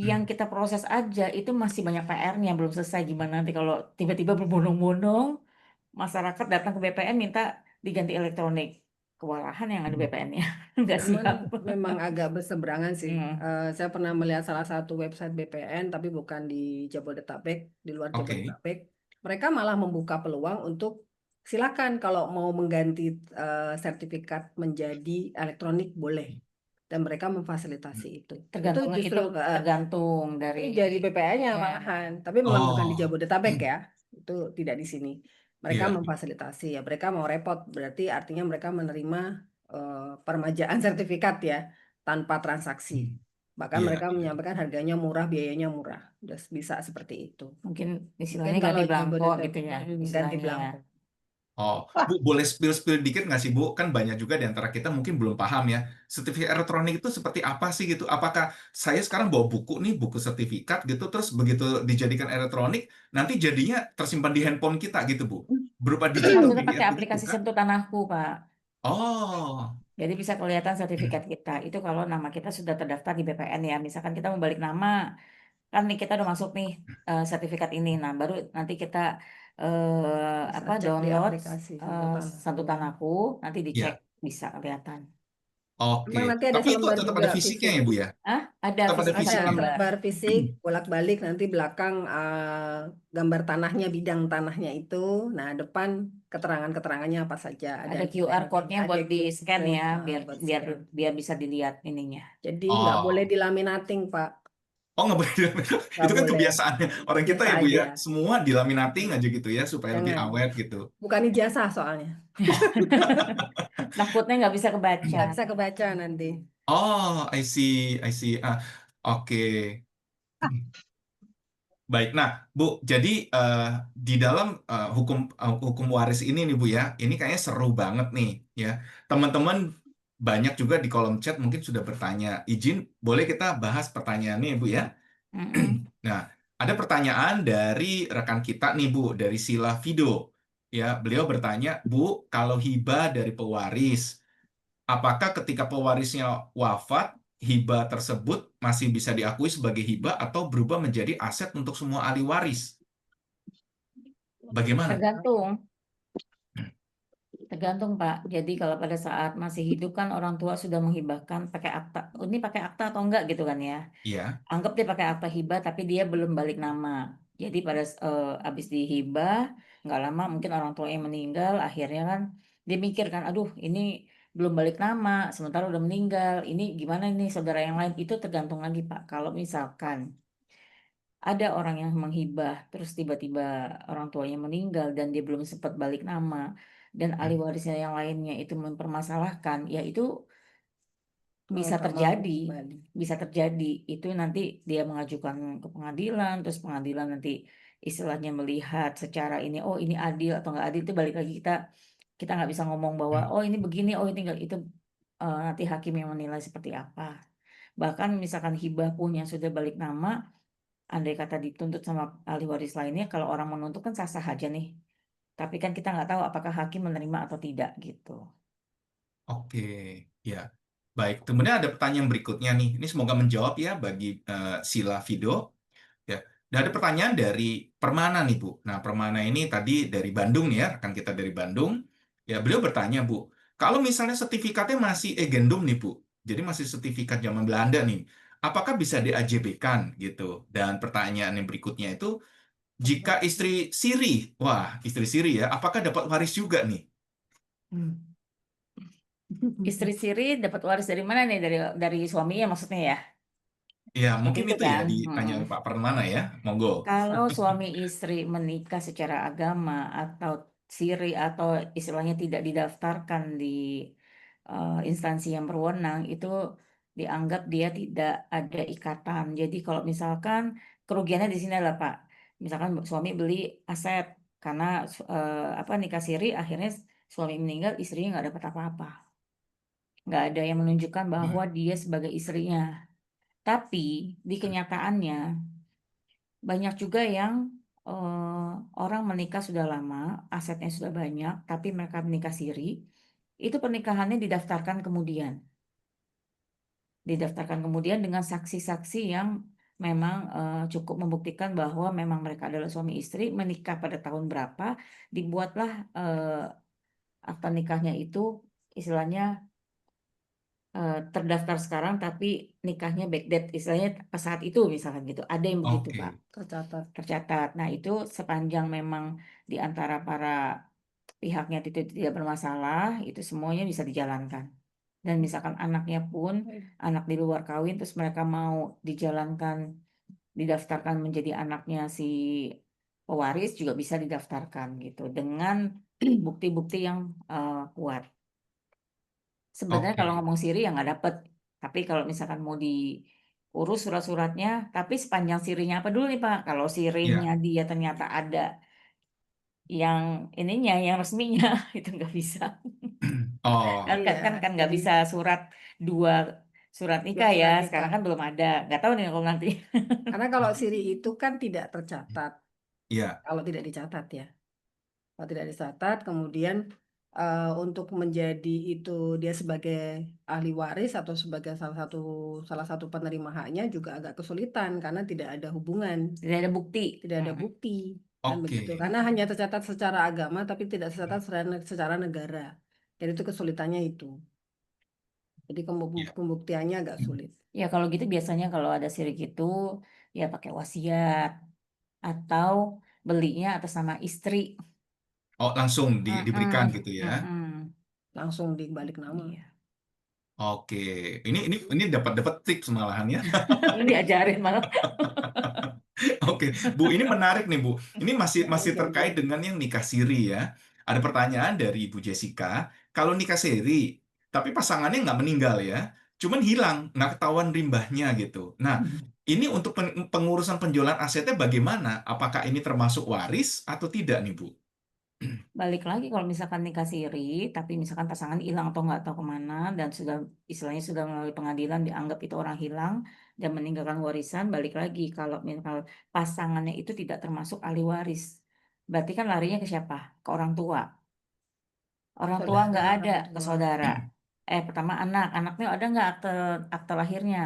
yang kita proses aja itu masih banyak PR-nya belum selesai. Gimana nanti kalau tiba-tiba berbondong-bondong masyarakat datang ke BPN minta diganti elektronik, kewalahan yang ada BPN-nya nggak Cuman siap. memang agak berseberangan sih. Hmm. Saya pernah melihat salah satu website BPN, tapi bukan di Jabodetabek, di luar oke. Jabodetabek. Mereka malah membuka peluang untuk silakan kalau mau mengganti sertifikat menjadi elektronik boleh, dan mereka memfasilitasi itu. Itu Tergantung justru itu tergantung dari itu dari BPN-nya ya. malahan, tapi memang bukan di Oh, Jabodetabek ya. Itu tidak di sini. Mereka iya. memfasilitasi ya. Mereka mau repot, berarti artinya mereka menerima permajaan sertifikat ya tanpa transaksi. Bahkan Iya, mereka iya. menyampaikan harganya murah, biayanya murah. Udah bisa seperti itu. Mungkin Mungkin istilahnya kalau ganti belangko gitu Jabodetabek ya ganti istilahnya ya. belangko. Oh, Bu, boleh spill-spill dikit nggak sih, Bu? Kan banyak juga di antara kita mungkin belum paham ya. Sertifikat elektronik itu seperti apa sih gitu? Apakah saya sekarang bawa buku nih, buku sertifikat gitu, terus begitu dijadikan elektronik, nanti jadinya tersimpan di handphone kita gitu, Bu? Berupa digital Maksudnya PDF pakai begitu aplikasi kan? Sentuh Tanahku, Pak. Oh, Jadi bisa kelihatan sertifikat kita. Itu kalau nama kita sudah terdaftar di BPN ya. Misalkan kita mau balik nama, kan nih kita udah masuk nih sertifikat ini. Nah, baru nanti kita Bisa apa cek di download aplikasi Santutan Aku. Santutanku, nanti Ya, dicek bisa kelihatan. oke. Emang nanti ada Tapi itu selembar tetap juga ada fisiknya fisik. ya, Bu ya? Ada Tetap ada fisik satu fisiknya. Ada lembar. lembar fisik, bolak-balik nanti belakang gambar tanahnya, bidang tanahnya itu. Nah, depan keterangan-keterangannya apa saja. Ada QR code-nya ada buat di QR scan code, ya, biar buat biar scan. biar bisa dilihat ininya. Jadi nggak boleh Oh, dilaminating, Pak. oh nggak boleh. Nggak Itu kan boleh. kebiasaannya orang kita Biasa ya, Bu ya. aja. Semua dilaminating aja gitu ya, supaya lebih Jangan. awet gitu. Bukan ijazah soalnya. Takutnya nggak bisa kebaca. Nggak bisa kebaca nanti. Oh, I see, I see. Oke. Baik, nah Bu, jadi di dalam hukum waris ini nih Bu ya, ini kayaknya seru banget nih ya. Teman-teman banyak juga di kolom chat mungkin sudah bertanya. Izin, boleh kita bahas pertanyaannya Bu ya? Mm-mm. Nah, ada pertanyaan dari rekan kita nih Bu, dari Sila Vido. Ya, beliau bertanya, Bu, kalau hibah dari pewaris, apakah ketika pewarisnya wafat, hibah tersebut masih bisa diakui sebagai hibah atau berubah menjadi aset untuk semua ahli waris? Bagaimana? Tergantung Pak. Jadi kalau pada saat masih hidup kan orang tua sudah menghibahkan pakai akta. Ini pakai akta atau enggak gitu kan ya? Iya, Anggap dia pakai akta hibah tapi dia belum balik nama. Jadi pada habis dihibah nggak lama mungkin orang tua yang meninggal akhirnya kan dia mikir kan, aduh ini belum balik nama sementara udah meninggal. Ini gimana ini saudara yang lain itu tergantung lagi Pak. Kalau misalkan ada orang yang menghibah terus tiba-tiba orang tuanya meninggal dan dia belum sempat balik nama dan ahli warisnya yang lainnya itu mempermasalahkan, ya itu bisa Nggak mau terjadi, kembali. bisa terjadi. Itu nanti dia mengajukan ke pengadilan, terus pengadilan nanti istilahnya melihat secara ini, oh ini adil atau nggak adil itu balik lagi kita nggak bisa ngomong bahwa oh ini begini, oh ini nggak itu, nanti hakim yang menilai seperti apa. Bahkan misalkan hibah pun yang sudah balik nama, andai kata dituntut sama ahli waris lainnya, kalau orang menuntut kan sah-sah aja nih. Tapi kan kita nggak tahu apakah hakim menerima atau tidak gitu. oke, ya. Baik, kemudian ada pertanyaan berikutnya nih. Ini semoga menjawab ya bagi Sila Vido. Ya, dan ada pertanyaan dari Permana nih Bu. Nah, Permana ini tadi dari Bandung nih ya, rekan kita dari Bandung. Ya, beliau bertanya Bu, kalau misalnya sertifikatnya masih Egendom nih Bu, jadi masih sertifikat zaman Belanda nih, apakah bisa di-AJB-kan gitu? Dan pertanyaan yang berikutnya itu, jika istri siri, wah istri siri ya, apakah dapat waris juga nih? Istri siri dapat waris dari mana nih? Dari suaminya maksudnya ya? Ya, Seperti mungkin itu itu ya kan? ditanya Pak Permana ya, monggo. Kalau suami istri menikah secara agama atau siri atau istilahnya tidak didaftarkan di instansi yang berwenang, itu dianggap dia tidak ada ikatan. Jadi kalau misalkan kerugiannya di sini adalah Pak, misalkan suami beli aset karena apa nikah siri akhirnya suami meninggal istrinya nggak dapat apa-apa, nggak ada yang menunjukkan bahwa dia sebagai istrinya. Tapi di kenyataannya banyak juga yang orang menikah sudah lama, asetnya sudah banyak, tapi mereka menikah siri. Itu pernikahannya didaftarkan kemudian dengan saksi-saksi yang memang cukup membuktikan bahwa memang mereka adalah suami istri, menikah pada tahun berapa, dibuatlah akta nikahnya itu istilahnya terdaftar sekarang tapi nikahnya backdate istilahnya pas saat itu misalkan gitu. Ada yang begitu Oke, Pak. Tercatat. Tercatat. Nah, itu sepanjang memang di antara para pihaknya itu tidak bermasalah, itu semuanya bisa dijalankan. Dan misalkan anaknya pun anak di luar kawin terus mereka mau dijalankan didaftarkan menjadi anaknya si pewaris juga bisa didaftarkan gitu dengan bukti-bukti yang kuat. Sebenarnya oke. kalau ngomong siri ya nggak dapet. Tapi kalau misalkan mau diurus surat-suratnya, tapi sepanjang sirinya apa dulu nih Pak? Kalau sirinya Ya, dia ternyata ada yang ininya, yang resminya, itu nggak bisa. oh, Kan Iya, kan nggak jadi bisa dua surat nikah ya. surat Sekarang nikah. kan belum ada. Nggak tahu nih kalau nanti. Karena kalau siri itu kan tidak tercatat. ya, Kalau tidak dicatat ya. Kalau tidak dicatat, kemudian untuk menjadi itu dia sebagai ahli waris atau sebagai salah satu penerima haknya juga agak kesulitan karena tidak ada hubungan, Tidak ada bukti. tidak ada bukti. Kan begitu. Oke. Karena hanya tercatat secara agama tapi tidak tercatat secara negara. Jadi itu kesulitannya itu. Jadi Ya. pembuktiannya agak sulit. Ya kalau gitu biasanya kalau ada sirik itu ya pakai wasiat atau belinya atas nama istri. Oh, langsung diberikan Mm-mm, gitu ya. mm-mm. Langsung dibalik nama. Iya. Oke. Ini dapat tips malahan ya. Ini diajarin malah. Oke, Bu, ini menarik nih, Bu. Ini masih Makanya terkait diajar. dengan yang nikah siri ya. Ada pertanyaan dari Ibu Jessica, kalau nikah siri, tapi pasangannya nggak meninggal ya, cuman hilang, nggak ketahuan rimbahnya gitu. Nah, ini untuk pengurusan penjualan asetnya bagaimana? Apakah ini termasuk waris atau tidak nih, Bu? Balik lagi kalau misalkan nikah siri, tapi misalkan pasangan hilang atau nggak tahu kemana dan sudah istilahnya sudah melalui pengadilan dianggap itu orang hilang dan meninggalkan warisan, balik lagi kalau misal pasangannya itu tidak termasuk ahli waris, berarti kan larinya ke siapa? Ke orang tua. Orang tua Saudara, nggak ada, orang ke tua. saudara. Pertama anaknya ada nggak akte lahirnya?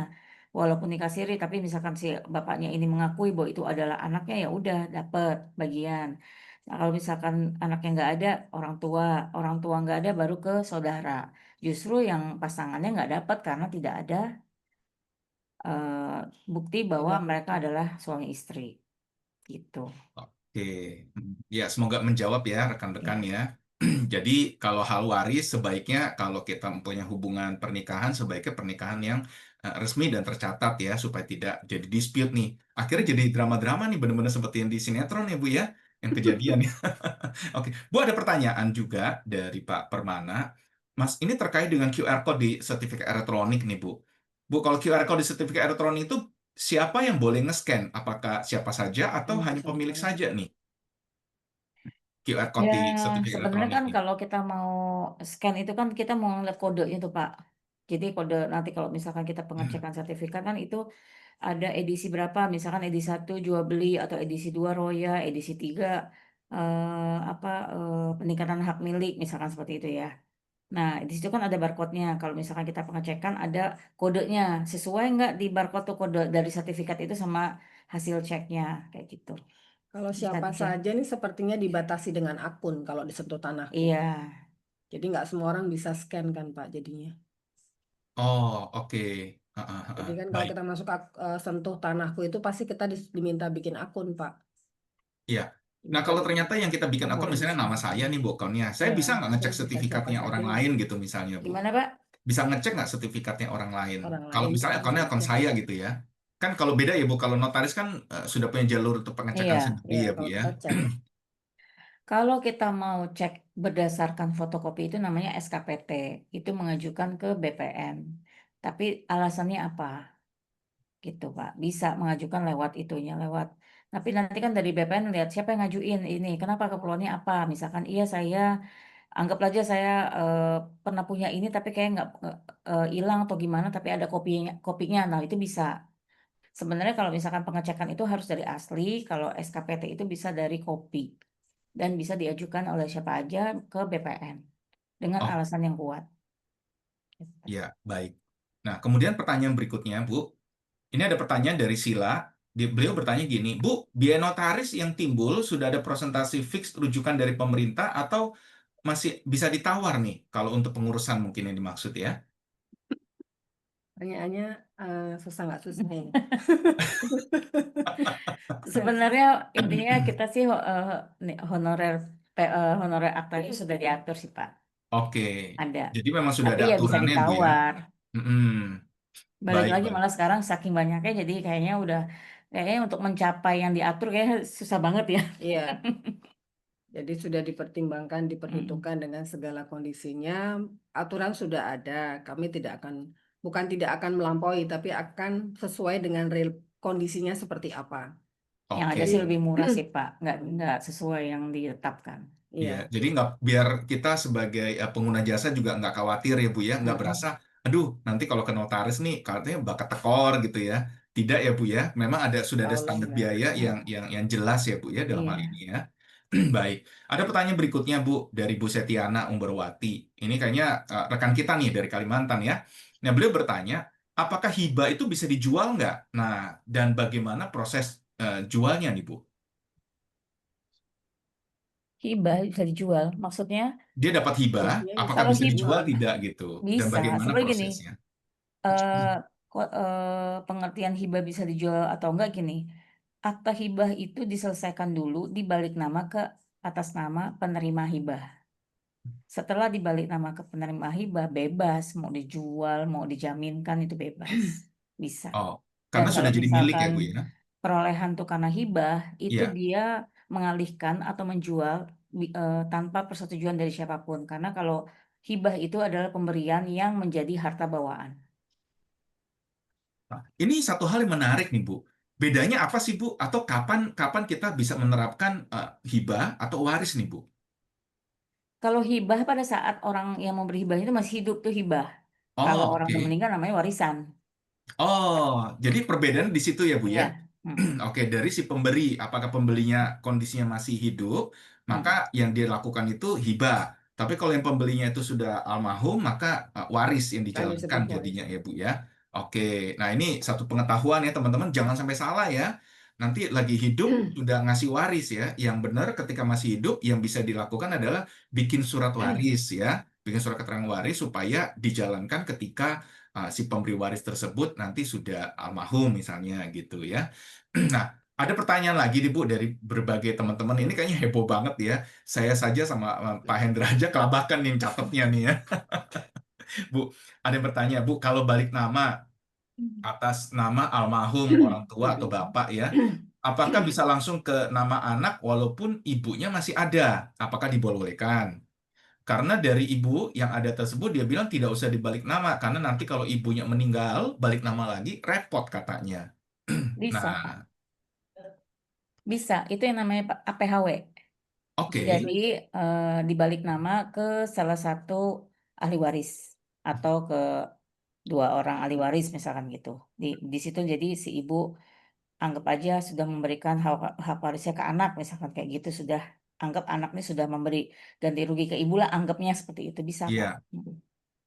Walaupun nikah siri, tapi misalkan si bapaknya ini mengakui bahwa itu adalah anaknya, ya udah dapet bagian. Nah, kalau misalkan anaknya nggak ada, orang tua nggak ada, baru ke saudara. Justru yang pasangannya nggak dapat karena tidak ada eh, bukti bahwa Tidak mereka bukti. adalah suami istri, gitu. Oke, ya semoga menjawab ya rekan-rekan Ya. ya. Jadi kalau hal waris sebaiknya kalau kita mempunyai hubungan pernikahan sebaiknya pernikahan yang resmi dan tercatat ya supaya tidak jadi dispute nih. Akhirnya jadi drama-drama nih benar-benar seperti yang di sinetron ya Bu ya, yang kejadian ya. Oke, Bu ada pertanyaan juga dari Pak Permana. Mas, ini terkait dengan QR code di sertifikat elektronik nih Bu. Bu, kalau QR code di sertifikat elektronik itu siapa yang boleh nge-scan? Apakah siapa saja atau Siapa hanya pemilik saja. saja nih QR code Ya, di sertifikat sebenarnya elektronik kan nih? kalau kita mau scan itu kan kita mau ngeliat kodenya tuh Pak. Jadi kode nanti kalau misalkan kita pengecekan sertifikat kan itu ada edisi berapa, misalkan edisi 1 jual beli atau edisi 2 Roya, edisi 3 peningkatan hak milik misalkan seperti itu ya. Nah, di situ kan ada barcode-nya. Kalau misalkan kita pengecekan ada kodenya, sesuai nggak di barcode tuh kode dari sertifikat itu sama hasil ceknya kayak gitu. Kalau Bisa siapa dicek. saja nih sepertinya dibatasi dengan akun kalau disentuh tanahku. Iya. Jadi nggak semua orang bisa scan kan Pak jadinya. Oh, oke. Jadi kan kalau Baik. kita masuk sentuh tanahku itu pasti kita diminta bikin akun Pak. Iya. Nah, Diminta kalau bikin ternyata yang kita bikin akun akun misalnya nama saya nih, Bu, akunnya. Saya Ya. bisa nggak ngecek bisa siapa sertifikatnya saja orang lain gitu misalnya, Bu? Gimana, Pak? Bisa ngecek nggak sertifikatnya orang lain? orang Kalau lain misalnya bisa akunnya akun ngecek. saya gitu ya. Kan kalau beda ya, Bu. Kalau notaris kan sudah punya jalur untuk pengecekan Iya. sendiri Ya ya, Bu kalau ya. kita cek Kalau kita mau cek berdasarkan fotokopi itu namanya SKPT. Itu mengajukan ke BPN. Tapi alasannya apa? Gitu, Pak. Bisa mengajukan lewat itunya, lewat. Tapi nanti kan dari BPN lihat siapa yang ngajuin ini. Kenapa keperluannya apa? Misalkan iya saya anggap aja saya pernah punya ini tapi kayak nggak hilang atau gimana tapi ada kopinya. Nah, itu bisa. Sebenarnya kalau misalkan pengecekan itu harus dari asli, kalau SKPT itu bisa dari kopi dan bisa diajukan oleh siapa aja ke BPN dengan Oh, alasan yang kuat. Gitu. ya, baik. Nah, kemudian pertanyaan berikutnya, Bu. Ini ada pertanyaan dari Sila. Beliau bertanya gini, Bu, biaya notaris yang timbul sudah ada presentasi fix rujukan dari pemerintah atau masih bisa ditawar nih kalau untuk pengurusan mungkin yang dimaksud ya? pertanyaannya susah nggak susah ya. Sebenarnya intinya kita sih honorer akta itu sudah diatur sih Pak. Oke, Ada. jadi memang sudah Tapi ada ya bisa aturannya, Bu ya? ditawar. Mm-mm. Balik Baik, lagi baik. malah sekarang saking banyaknya jadi kayaknya untuk mencapai yang diatur kayaknya susah banget ya. Iya, jadi sudah dipertimbangkan, Mm-mm. diperhitungkan dengan segala kondisinya. Aturan sudah ada, kami bukan tidak akan melampaui, tapi akan sesuai dengan real kondisinya seperti apa. Yang ada Oke. sih lebih murah sih Pak, nggak sesuai yang ditetapkan. Iya, Iya. jadi nggak biar kita sebagai pengguna jasa juga nggak khawatir ya Bu ya, nggak Mm-mm. berasa, aduh nanti kalau ke notaris nih katanya bakal tekor gitu ya. Tidak ya Bu ya, memang sudah ada Allah standar enggak. biaya yang jelas ya Bu ya dalam hal Iya. ini ya. Baik, ada pertanyaan berikutnya Bu dari Bu Setiana Umberwati. Ini kayaknya rekan kita nih dari Kalimantan ya. Nah beliau bertanya, apakah hibah itu bisa dijual nggak? Nah dan bagaimana proses jualnya nih Bu? Hibah bisa dijual. Maksudnya Dia dapat hibah, Jadinya apakah kalau bisa dijual hibah tidak gitu? Dan bisa. bagaimana Seperti gini, prosesnya? pengertian hibah bisa dijual atau enggak gini. Akta hibah itu diselesaikan dulu dibalik nama ke atas nama penerima hibah. Setelah dibalik nama ke penerima hibah, bebas mau dijual, mau dijaminkan itu bebas, bisa. Oh, Dan karena kalau sudah jadi milik ya, misalkan Bu ya? perolehan tuh karena hibah, itu Iya. dia mengalihkan atau menjual tanpa persetujuan dari siapapun. Karena kalau hibah itu adalah pemberian yang menjadi harta bawaan. Nah, ini satu hal yang menarik nih, Bu. Bedanya apa sih, Bu? Atau kapan kapan kita bisa menerapkan hibah atau waris nih, Bu? Kalau hibah pada saat orang yang memberi hibah itu masih hidup tuh hibah. Kalau Oh, orang oke. udah meninggal namanya warisan. Oh, jadi perbedaan di situ ya, Bu ya? Iya. Hmm. Oke, dari si pemberi, apakah pembelinya kondisinya masih hidup, maka Hmm. yang dia lakukan itu hibah. Tapi kalau yang pembelinya itu sudah almarhum, maka waris yang Kan dijalankan disebut jadinya warisan. ya, Bu ya. Oke, nah ini satu pengetahuan ya teman-teman, jangan sampai salah ya. Nanti lagi hidup sudah ngasih waris ya. Yang benar ketika masih hidup yang bisa dilakukan adalah bikin surat waris ya. Bikin surat keterangan waris supaya dijalankan ketika si pemberi waris tersebut nanti sudah almarhum misalnya gitu ya. Nah, ada pertanyaan lagi nih Bu dari berbagai teman-teman. Ini kayaknya heboh banget ya. Saya saja sama Pak Hendra aja kelabakan yang catatnya nih ya. Bu, ada yang bertanya, Bu, kalau balik nama atas nama almarhum orang tua atau bapak ya, apakah bisa langsung ke nama anak walaupun ibunya masih ada? Apakah dibolehkan? Karena dari ibu yang ada tersebut dia bilang tidak usah dibalik nama karena nanti kalau ibunya meninggal balik nama lagi repot katanya. Bisa, Nah, Pak. Bisa. Itu yang namanya APHW. oke. Jadi dibalik nama ke salah satu ahli waris atau ke dua orang ahli waris misalkan gitu. Di situ jadi si ibu anggap aja sudah memberikan hak warisnya ke anak misalkan kayak gitu, sudah anggap anaknya sudah memberi ganti rugi ke ibu lah, anggapnya seperti itu bisa kok. Iya.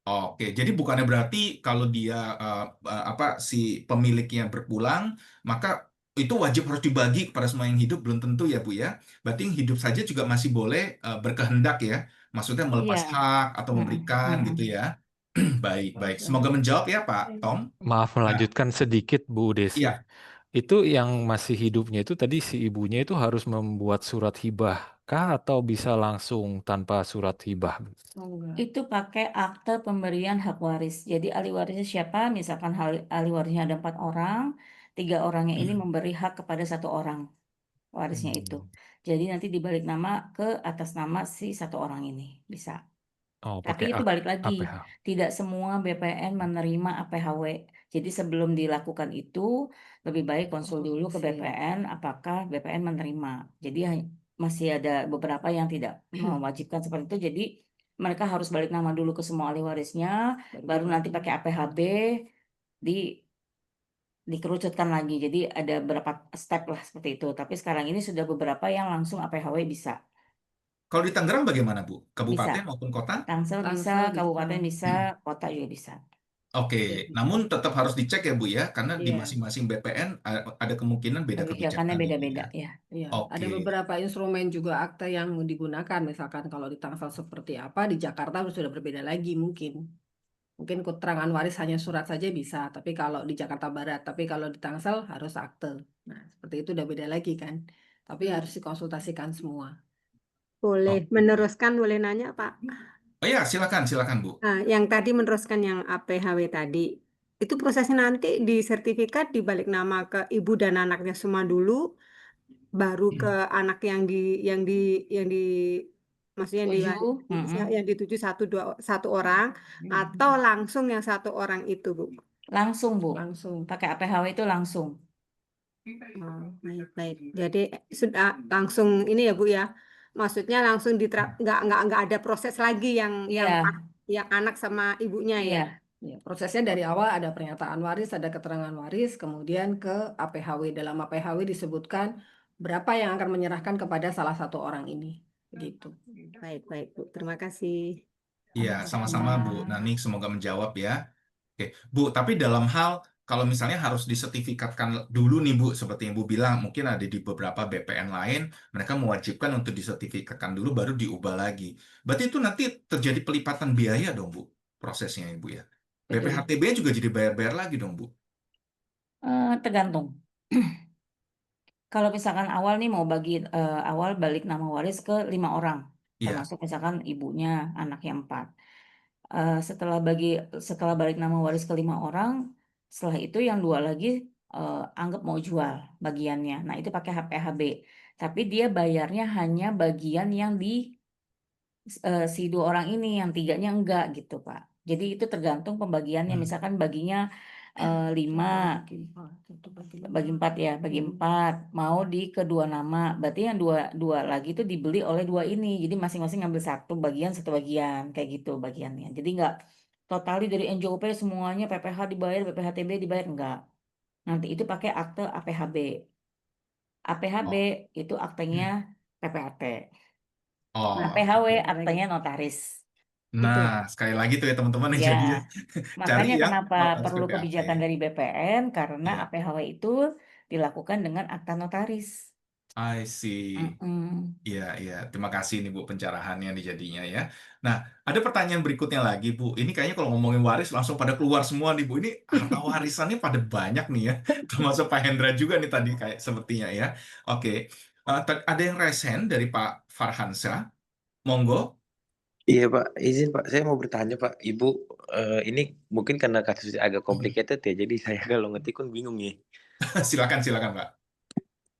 Oke, jadi bukannya berarti kalau dia apa si pemiliknya berpulang, maka itu wajib harus dibagi kepada semua yang hidup belum tentu ya Bu ya. Berarti yang hidup saja juga masih boleh berkehendak ya. Maksudnya melepas Iya. hak atau Mm-mm. memberikan Mm-mm. gitu ya. Baik, baik. Semoga menjawab ya Pak Tom. Maaf Nah, melanjutkan sedikit Bu Desi. iya. Itu yang masih hidupnya itu tadi si ibunya itu harus membuat surat hibah kah atau bisa langsung tanpa surat hibah? Itu pakai akte pemberian hak waris. Jadi ahli warisnya siapa? Misalkan ahli warisnya ada 4 orang, 3 orangnya ini memberi hak kepada 1 orang warisnya itu. Jadi nanti dibalik nama ke atas nama si 1 orang ini bisa. Oh, Tapi pakai itu balik lagi, APH. tidak semua BPN menerima APHW. Jadi sebelum dilakukan itu, lebih baik konsul dulu ke BPN, apakah BPN menerima. Jadi masih ada beberapa yang tidak mewajibkan seperti itu. Jadi mereka harus balik nama dulu ke semua ahli warisnya, baru nanti pakai APHB di dikerucutkan lagi. Jadi ada beberapa step lah seperti itu. Tapi sekarang ini sudah beberapa yang langsung APHW bisa. Kalau di Tangerang bagaimana Bu? Bisa. Kabupaten maupun kota? Tangsel bisa, Tangsel bisa. kabupaten bisa, kota juga bisa. Oke, namun tetap harus dicek ya Bu ya, karena di Iya. masing-masing BPN ada kemungkinan beda Kebijakannya kebijakan gitu beda-beda ya. ya. Iya, Oke. ada beberapa instrumen juga akta yang digunakan. Misalkan kalau di Tangsel seperti apa, di Jakarta sudah berbeda lagi mungkin. Mungkin keterangan waris hanya surat saja bisa, tapi kalau di Jakarta Barat, tapi kalau di Tangsel harus akte. Nah, seperti itu udah beda lagi kan. Tapi harus dikonsultasikan semua. Boleh Oke. meneruskan, boleh nanya Pak? Oh ya, silakan Bu. Nah, yang tadi meneruskan yang APHW tadi, itu prosesnya nanti di sertifikat dibalik nama ke ibu dan anaknya semua dulu, baru ke anak yang di maksudnya yang dituju satu orang, atau langsung yang 1 orang itu Bu? Langsung Bu, Langsung. pakai APHW itu langsung. Oh, baik. Jadi sudah langsung ini ya Bu ya. Maksudnya langsung nggak ada proses lagi yang Iya, anak sama ibunya ya. iya. Ya, prosesnya dari awal ada pernyataan waris, ada keterangan waris, kemudian ke APHW. Dalam APHW disebutkan berapa yang akan menyerahkan kepada salah satu orang ini. Begitu. Baik Bu. Terima kasih. Iya, sama-sama Bu. Nani semoga menjawab ya. Oke, Bu, tapi dalam hal kalau misalnya harus disertifikatkan dulu nih Bu, seperti yang Bu bilang, mungkin ada di beberapa BPN lain, mereka mewajibkan untuk disertifikatkan dulu baru diubah lagi. Berarti itu nanti terjadi pelipatan biaya dong Bu, prosesnya Ibu ya. Betul. BPHTB juga jadi bayar-bayar lagi dong Bu. Tergantung. Kalau misalkan awal nih mau bagi awal balik nama waris ke 5 orang, Iya. termasuk misalkan ibunya, anaknya 4. Setelah balik nama waris ke 5 orang, setelah itu yang 2 lagi anggap mau jual bagiannya. Nah itu pakai HPHB. Tapi dia bayarnya hanya bagian yang di si 2 orang ini, yang 3-nya enggak gitu Pak. Jadi itu tergantung pembagiannya. Misalkan baginya 5, bagi 4 ya, bagi 4 mau di kedua nama. Berarti yang dua lagi itu dibeli oleh 2 ini. Jadi masing-masing ngambil satu bagian kayak gitu bagiannya. Jadi enggak totali dari NJOP semuanya PPH dibayar, PPHTB dibayar enggak. Nanti itu pakai akte APHB. APHB Oh. itu aktenya PPAT. Oh. Nah, PHW aktenya notaris. Nah, sekali lagi tuh ya teman-teman yang Ya, jadinya cari makanya yang kenapa notaris perlu PPAT. kebijakan dari BPN karena Iya. APHW itu dilakukan dengan akta notaris. I see. Mm-mm. Iya, iya. Terima kasih nih Bu pencerahannya nih jadinya ya. Nah, ada pertanyaan berikutnya lagi Bu. Ini kayaknya kalau ngomongin waris langsung pada keluar semua nih Bu. Ini harta warisannya pada banyak nih ya. Termasuk Pak Hendra juga nih tadi kayak sepertinya ya. Oke. Ada yang resen dari Pak Farhansyah. Monggo. Iya Pak, izin Pak, saya mau bertanya Pak, Ibu, ini mungkin karena kasusnya agak complicated ya, jadi saya kalau ngetik kan bingung ya. Silakan, silakan Pak.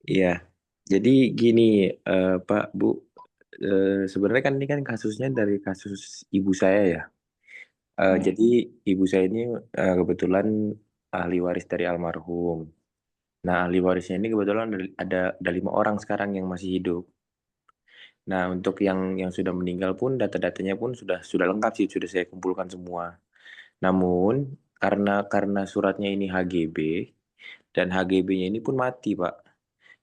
Iya, jadi gini Pak, Bu, sebenarnya kan ini kan kasusnya dari kasus ibu saya ya. Jadi ibu saya ini kebetulan ahli waris dari almarhum. Nah, ahli warisnya ini kebetulan ada 5 orang sekarang yang masih hidup. Nah, untuk yang sudah meninggal pun data-datanya pun sudah lengkap sih, sudah saya kumpulkan semua. Namun karena suratnya ini HGB dan HGB-nya ini pun mati, Pak.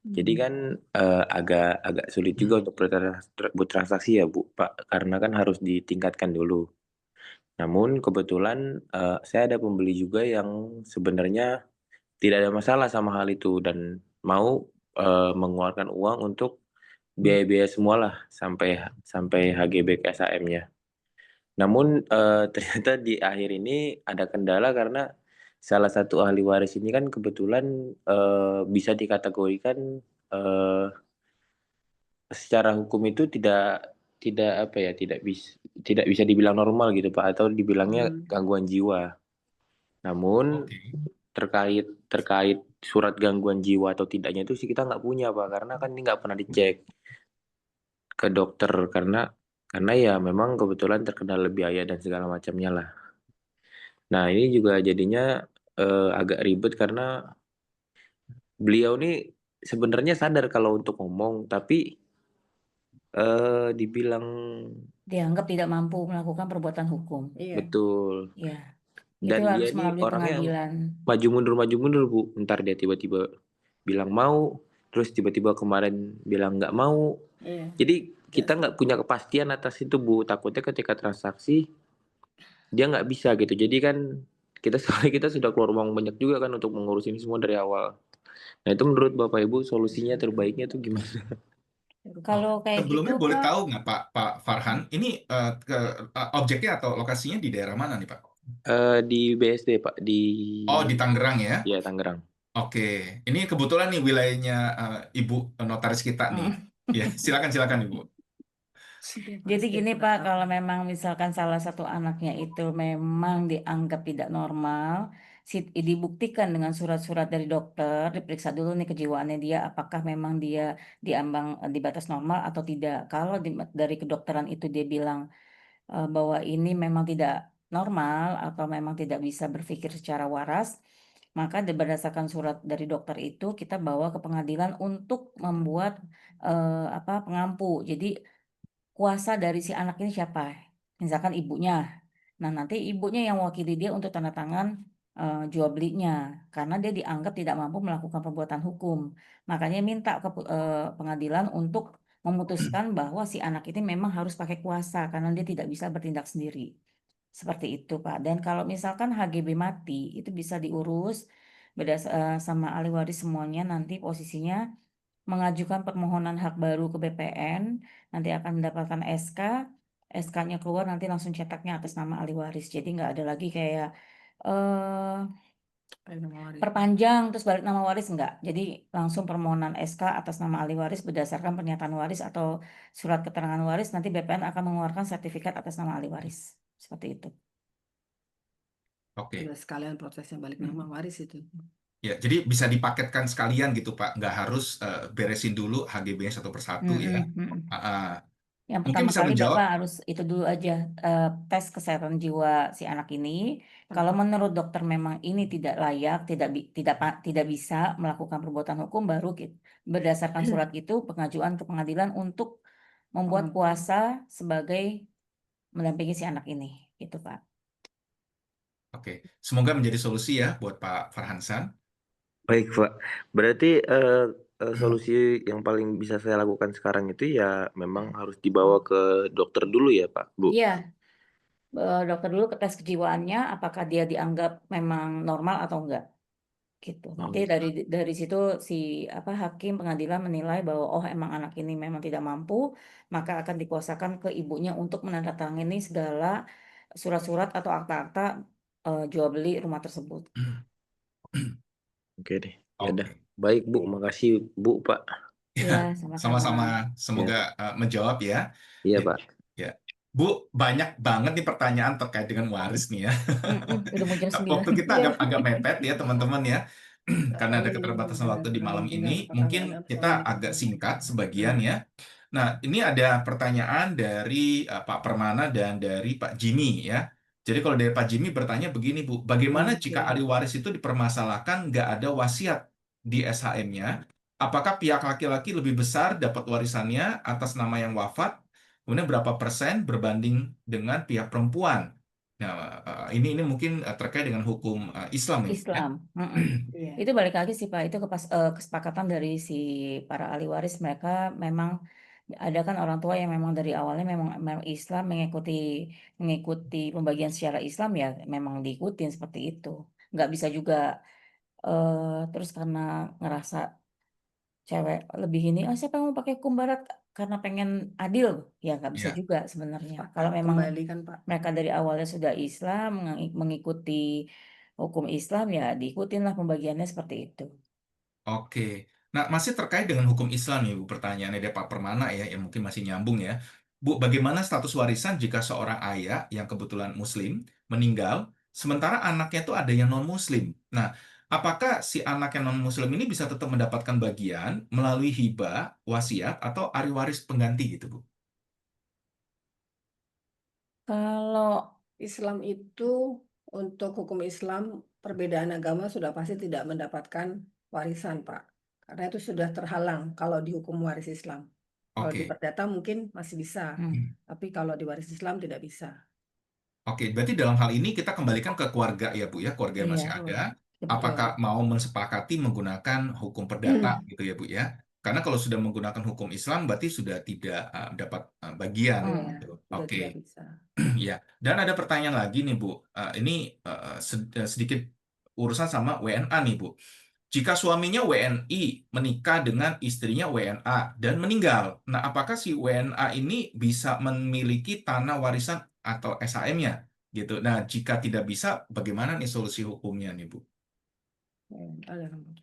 Jadi kan agak sulit juga untuk bertransaksi ya, Bu, Pak, karena kan harus ditingkatkan dulu. Namun kebetulan saya ada pembeli juga yang sebenarnya tidak ada masalah sama hal itu dan mau mengeluarkan uang untuk biaya-biaya semualah sampai HGB ke SHM-nya. Namun ternyata di akhir ini ada kendala karena salah satu ahli waris ini kan kebetulan bisa dikategorikan secara hukum itu tidak bisa dibilang normal gitu Pak, atau dibilangnya gangguan jiwa. Namun terkait surat gangguan jiwa atau tidaknya itu sih kita nggak punya Pak, karena kan ini nggak pernah dicek ke dokter karena ya memang kebetulan terkendala biaya dan segala macamnya lah. Nah ini juga jadinya agak ribet karena beliau nih sebenarnya sadar kalau untuk ngomong, tapi dibilang Dianggap tidak mampu melakukan perbuatan hukum. Iya. betul. Ya, itu Dan dia harus nih melalui orangnya pengadilan. maju mundur Bu. Ntar dia tiba-tiba bilang mau, terus tiba-tiba kemarin bilang nggak mau. Iya. Jadi kita nggak punya kepastian atas itu Bu. Takutnya ketika transaksi dia nggak bisa gitu. Jadi kan kita sudah keluar uang banyak juga kan untuk mengurus ini semua dari awal. Nah itu menurut Bapak Ibu solusinya terbaiknya tuh gimana? Kalau kayak Sebelumnya gitu boleh Pak, tahu nggak Pak Farhan, ini objeknya atau lokasinya di daerah mana nih Pak? Di BSD Pak, Oh, di Tangerang ya? ya Tangerang. Oke, ini kebetulan nih wilayahnya Ibu notaris kita nih. Ya, silakan Ibu. Jadi gini Pak, kalau memang misalkan salah satu anaknya itu memang dianggap tidak normal, dibuktikan dengan surat-surat dari dokter, diperiksa dulu nih kejiwaannya dia, apakah memang dia diambang di batas normal atau tidak. Kalau dari kedokteran itu dia bilang bahwa ini memang tidak normal atau memang tidak bisa berpikir secara waras, maka berdasarkan surat dari dokter itu kita bawa ke pengadilan untuk membuat pengampu. Jadi kuasa dari si anak ini siapa? Misalkan ibunya. Nah, nanti ibunya yang wakili dia untuk tanda tangan jual belinya karena dia dianggap tidak mampu melakukan perbuatan hukum. Makanya minta ke pengadilan untuk memutuskan bahwa si anak ini memang harus pakai kuasa karena dia tidak bisa bertindak sendiri. Seperti itu, Pak. Dan kalau misalkan HGB mati, itu bisa diurus sama ahli waris semuanya, nanti posisinya mengajukan permohonan hak baru ke BPN, nanti akan mendapatkan SK, SK-nya keluar nanti langsung cetaknya atas nama ahli waris. Jadi nggak ada lagi kayak eh perpanjang terus balik nama waris, enggak. Jadi langsung permohonan SK atas nama ahli waris berdasarkan pernyataan waris atau surat keterangan waris, nanti BPN akan mengeluarkan sertifikat atas nama ahli waris. Seperti itu. Oke. Udah sekalian prosesnya balik nama waris itu. Ya, jadi bisa dipaketkan sekalian gitu, Pak. Nggak harus beresin dulu HGB-nya satu persatu ya. Yang Mungkin pertama bisa kali menjawab. Bapak harus itu dulu aja, tes kesehatan jiwa si anak ini. Kalau menurut dokter memang ini tidak layak, tidak bisa melakukan perbuatan hukum, baru berdasarkan surat itu pengajuan ke pengadilan untuk membuat kuasa sebagai mendampingi si anak ini, gitu Pak. Oke, semoga menjadi solusi ya buat Pak Farhansan. Baik, Pak. Berarti solusi yang paling bisa saya lakukan sekarang itu ya memang harus dibawa ke dokter dulu ya, Pak, Bu. Iya, dokter dulu ke tes kejiwaannya, apakah dia dianggap memang normal atau enggak. Gitu. Nanti dari situ si hakim pengadilan menilai bahwa oh emang anak ini memang tidak mampu, maka akan dikuasakan ke ibunya untuk menandatangani segala surat-surat atau akta-akta jual beli rumah tersebut. Oke deh. Ya Oke. udah. Baik, Bu. Makasih, Bu, Pak. Ya, Sama-sama. Semoga menjawab ya. Iya, Ya. Pak. Ya. Bu, banyak banget nih pertanyaan terkait dengan waris nih ya. Udah mau jam 9. Waktu kita agak mepet ya teman-teman ya. Karena ada keterbatasan waktu di malam ini, mungkin kita agak singkat sebagian ya. Nah, ini ada pertanyaan dari Pak Permana dan dari Pak Jimmy ya. Jadi kalau dari Pak Jimmy bertanya begini, Bu, bagaimana jika ahli waris itu dipermasalahkan nggak ada wasiat di SHM-nya? Apakah pihak laki-laki lebih besar dapat warisannya atas nama yang wafat? Kemudian berapa persen berbanding dengan pihak perempuan? Nah, ini mungkin terkait dengan hukum Islam ya. Islam. Itu balik lagi sih Pak, itu kesepakatan dari si para ahli waris. Mereka memang ada kan orang tua yang memang dari awalnya memang Islam, mengikuti pembagian secara Islam, ya memang diikutin seperti itu. Nggak bisa juga terus karena ngerasa cewek lebih ini, siapa yang mau pakai hukum barat karena pengen adil, ya nggak bisa juga sebenarnya. Kalau memang Kembalikan, Pak. mereka dari awalnya sudah Islam, mengikuti hukum Islam, ya diikutinlah pembagiannya seperti itu. Oke. Nah, masih terkait dengan hukum Islam ya, Bu, pertanyaannya dari Pak Permana ya, yang mungkin masih nyambung ya. Bu, bagaimana status warisan jika seorang ayah yang kebetulan Muslim meninggal, sementara anaknya itu ada yang non-Muslim? Nah, apakah si anak yang non-Muslim ini bisa tetap mendapatkan bagian melalui hibah, wasiat, atau ahli waris pengganti gitu, Bu? Kalau Islam itu, untuk hukum Islam, perbedaan agama sudah pasti tidak mendapatkan warisan, Pak. Karena itu sudah terhalang kalau di hukum waris Islam. Kalau di Oke. perdata mungkin masih bisa, tapi kalau di waris Islam tidak bisa. Oke, berarti dalam hal ini kita kembalikan ke keluarga ya, Bu ya, keluarga yang masih Iya, ada. betul. Apakah mau mensepakati menggunakan hukum perdata gitu ya, Bu ya? Karena kalau sudah menggunakan hukum Islam berarti sudah tidak dapat bagian gitu. Sudah Oke. tidak bisa. Ya, dan ada pertanyaan lagi nih, Bu. Ini sedikit urusan sama WNA nih, Bu. Jika suaminya WNI menikah dengan istrinya WNA dan meninggal, nah apakah si WNA ini bisa memiliki tanah warisan atau SHM-nya? Gitu. Nah, jika tidak bisa, bagaimana nih solusi hukumnya nih, Bu?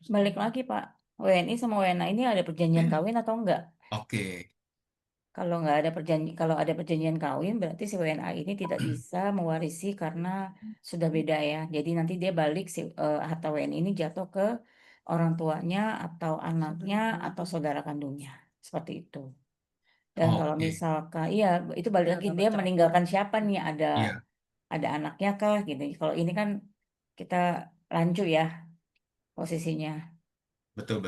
Balik lagi Pak, WNI sama WNA ini ada perjanjian kawin atau enggak? Oke. Kalau ada perjanjian kawin, berarti si WNA ini tidak bisa mewarisi karena sudah beda ya. Jadi nanti dia balik si harta WNI ini jatuh ke orang tuanya atau anaknya atau saudara kandungnya, seperti itu. Dan kalau Oke. misalkan itu balik lagi dia meninggalkan siapa nih, Iya, ada anaknya kah gitu. Kalau ini kan kita rancu ya posisinya. betul.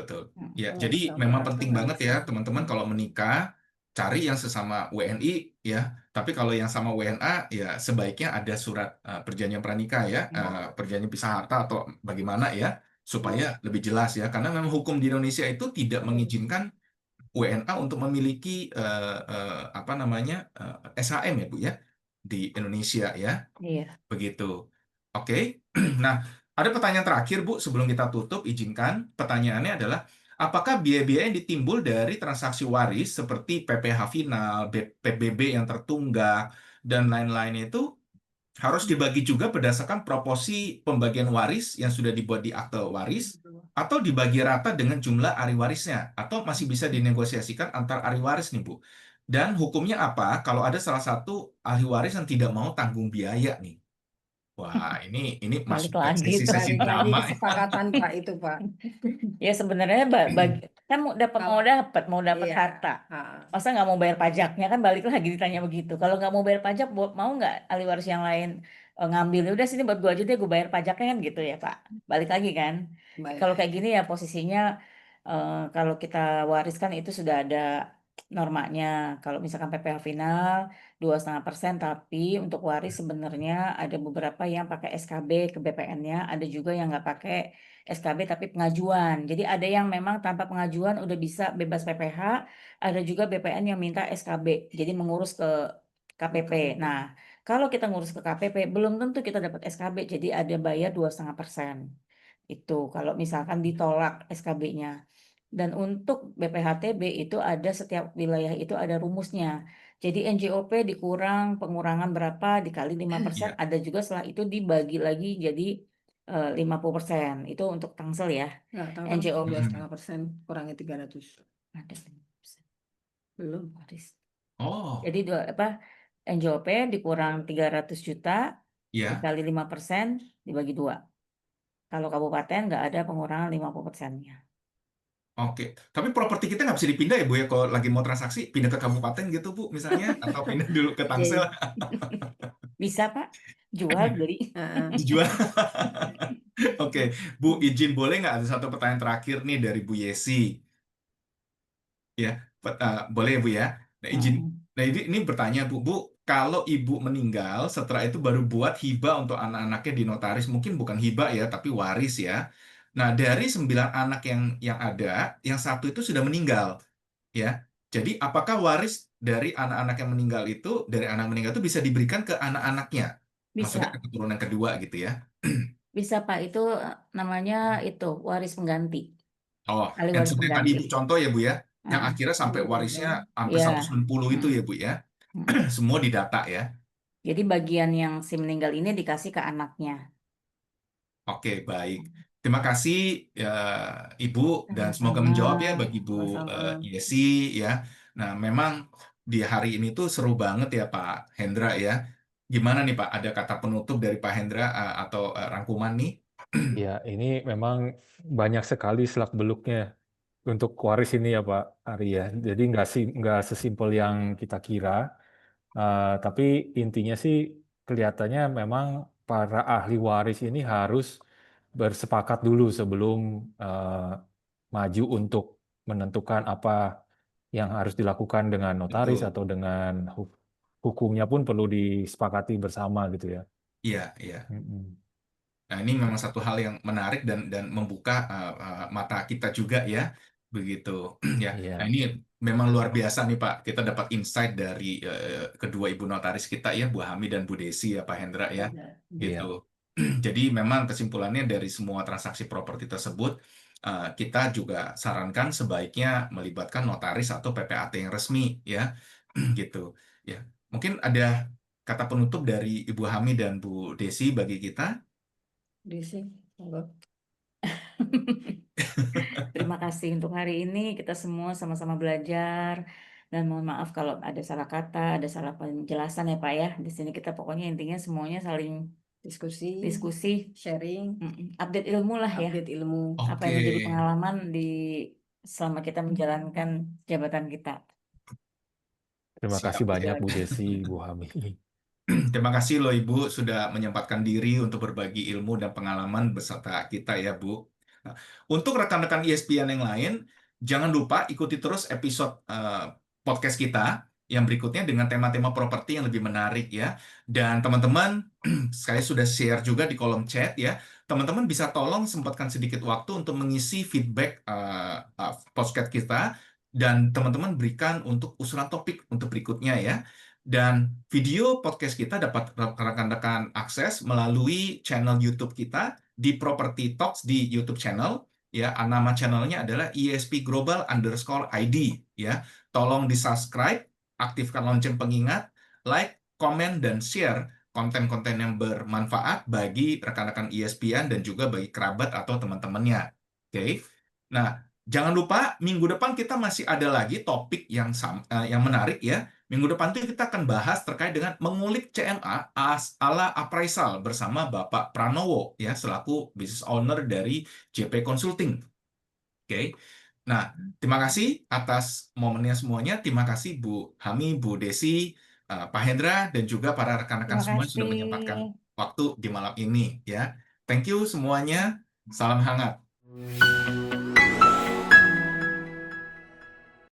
Ya, Kalau jadi bisa memang berat, penting nggak banget bisa. ya, teman-teman, kalau menikah, cari yang sesama WNI ya. Tapi kalau yang sama WNA, ya sebaiknya ada surat perjanjian pranikah ya, perjanjian pisah harta atau bagaimana ya, supaya lebih jelas ya. Karena memang hukum di Indonesia itu tidak mengizinkan WNA untuk memiliki SHM ya, Bu ya. di Indonesia ya. Iya. Begitu. Oke. Nah, ada pertanyaan terakhir, Bu, sebelum kita tutup, izinkan. Pertanyaannya adalah, apakah biaya-biaya yang ditimbul dari transaksi waris seperti PPh final, PBB yang tertunggak, dan lain-lain itu harus dibagi juga berdasarkan proporsi pembagian waris yang sudah dibuat di akte waris, atau dibagi rata dengan jumlah ahli warisnya, atau masih bisa dinegosiasikan antar ahli waris nih, Bu. Dan hukumnya apa kalau ada salah satu ahli waris yang tidak mau tanggung biaya nih? Wah, ini Balik masuk ke lagi sesi-sesi Balik lagi drama. kesepakatan Pak itu Pak. Ya sebenarnya kan mau Kalau dapat iya, harta. ha, Masa nggak mau bayar pajaknya, kan balik lagi ditanya begitu. Kalau nggak mau bayar pajak, mau nggak ahli waris yang lain ngambil? Udah sini buat gue aja deh, gue bayar pajaknya, kan gitu ya Pak. Balik lagi kan. baik. Kalau kayak gini ya posisinya, kalau kita wariskan itu sudah ada normanya. Kalau misalkan PPh final 2,5%, tapi untuk waris sebenarnya ada beberapa yang pakai SKB ke BPN-nya, ada juga yang nggak pakai SKB tapi pengajuan. Jadi ada yang memang tanpa pengajuan udah bisa bebas PPh, ada juga BPN yang minta SKB, jadi mengurus ke KPP. Nah, kalau kita ngurus ke KPP belum tentu kita dapat SKB, jadi ada bayar 2,5%. Itu kalau misalkan ditolak SKB-nya. Dan untuk BPHTB itu ada, setiap wilayah itu ada rumusnya. Jadi NJOP dikurang pengurangan berapa dikali 5%, Iya. ada juga setelah itu dibagi lagi jadi 50%. Itu untuk Tangsel ya. Nggak tahu kan NJOP 2,5% kurangi 300. ada 5%. Belum. Waris. Oh, Jadi NJOP dikurang 300 juta ya. dikali 5% dibagi 2. Kalau kabupaten nggak ada pengurangan 50%-nya. Oke. Tapi properti kita nggak bisa dipindah ya, Bu ya? Kalau lagi mau transaksi, pindah ke kabupaten gitu, Bu, misalnya. Atau pindah dulu ke Tangsel, Bisa Pak, jual beli. Ha, dijual. Oke. Bu, izin boleh nggak ada satu pertanyaan terakhir nih dari Bu Yesi? Ya, boleh ya, Bu ya? Nah, izin. Nah, ini bertanya, Bu, kalau Ibu meninggal, setelah itu baru buat hibah untuk anak-anaknya di notaris, mungkin bukan hibah ya, tapi waris ya. Nah, dari 9 anak yang ada, yang satu itu sudah meninggal, ya. Jadi, apakah waris dari anak-anak yang meninggal itu, dari anak meninggal itu bisa diberikan ke anak-anaknya? Maksudnya Bisa, ke keturunan kedua gitu ya. bisa Pak, itu namanya itu waris pengganti, Oh, ahli yang waris sebenarnya tadi pengganti. Ibu contoh ya, Bu ya. Yang Heeh. akhirnya sampai warisnya hampir Iya. 190 itu ya, Bu ya. Semua didata ya. Jadi bagian yang si meninggal ini dikasih ke anaknya. Oke, baik. Terima kasih ya, Ibu, dan semoga Sama-sama. menjawab ya bagi Bu sama-sama. Yesi ya. Nah, memang di hari ini tuh seru banget ya Pak Hendra ya. Gimana nih Pak? Ada kata penutup dari Pak Hendra atau rangkuman nih? Ya, ini memang banyak sekali selak-beluknya untuk waris ini ya Pak Ari ya. Jadi nggak sesimpel yang kita kira. Tapi intinya sih kelihatannya memang para ahli waris ini harus bersepakat dulu sebelum maju untuk menentukan apa yang harus dilakukan dengan notaris Betul. atau dengan hukumnya pun perlu disepakati bersama gitu ya. Iya, iya. Mm-mm. Nah, ini memang satu hal yang menarik dan membuka mata kita juga ya, begitu ya. Iya. Nah, ini memang luar biasa nih Pak. Kita dapat insight dari kedua ibu notaris kita ya, Bu Hami dan Bu Desi ya, Pak Hendra ya, gitu. Iya. Jadi memang kesimpulannya dari semua transaksi properti tersebut, kita juga sarankan sebaiknya melibatkan notaris atau PPAT yang resmi ya, gitu. Ya, mungkin ada kata penutup dari Ibu Hami dan Bu Desi bagi kita. Desi, monggo. Terima kasih untuk hari ini, kita semua sama-sama belajar, dan mohon maaf kalau ada salah kata, ada salah penjelasan ya Pak ya. Di sini kita pokoknya intinya semuanya saling diskusi, sharing, update ilmu lah ya. update ilmu. Apa yang menjadi Oke. pengalaman selama kita menjalankan jabatan kita. Terima Siap. kasih banyak Bu Desi, Bu Hami. Terima kasih loh Ibu sudah menyempatkan diri untuk berbagi ilmu dan pengalaman beserta kita ya Bu. Nah, untuk rekan-rekan ESPN yang lain, jangan lupa ikuti terus episode podcast kita yang berikutnya dengan tema-tema properti yang lebih menarik ya. Dan teman-teman, saya sudah share juga di kolom chat ya. Teman-teman bisa tolong sempatkan sedikit waktu untuk mengisi feedback podcast kita dan teman-teman berikan untuk usulan topik untuk berikutnya ya. Dan video podcast kita dapat rekan-rekan akses melalui channel YouTube kita di Property Talks di YouTube channel. Ya, nama channelnya adalah ESP Global _ID. Ya, tolong di subscribe, aktifkan lonceng pengingat, like, komen, dan share konten-konten yang bermanfaat bagi rekan-rekan ESPN dan juga bagi kerabat atau teman-temannya. Oke. Nah, jangan lupa minggu depan kita masih ada lagi topik yang menarik ya. Minggu depan tuh kita akan bahas terkait dengan mengulik CMA ala appraisal bersama Bapak Pranowo ya selaku business owner dari JP Consulting. Oke. Nah, terima kasih atas momennya semuanya. Terima kasih Bu Hami, Bu Desi, Pak Hendra, dan juga para rekan-rekan Terima semua yang sudah kasih. menyempatkan waktu di malam ini ya. Thank you semuanya. Salam hangat.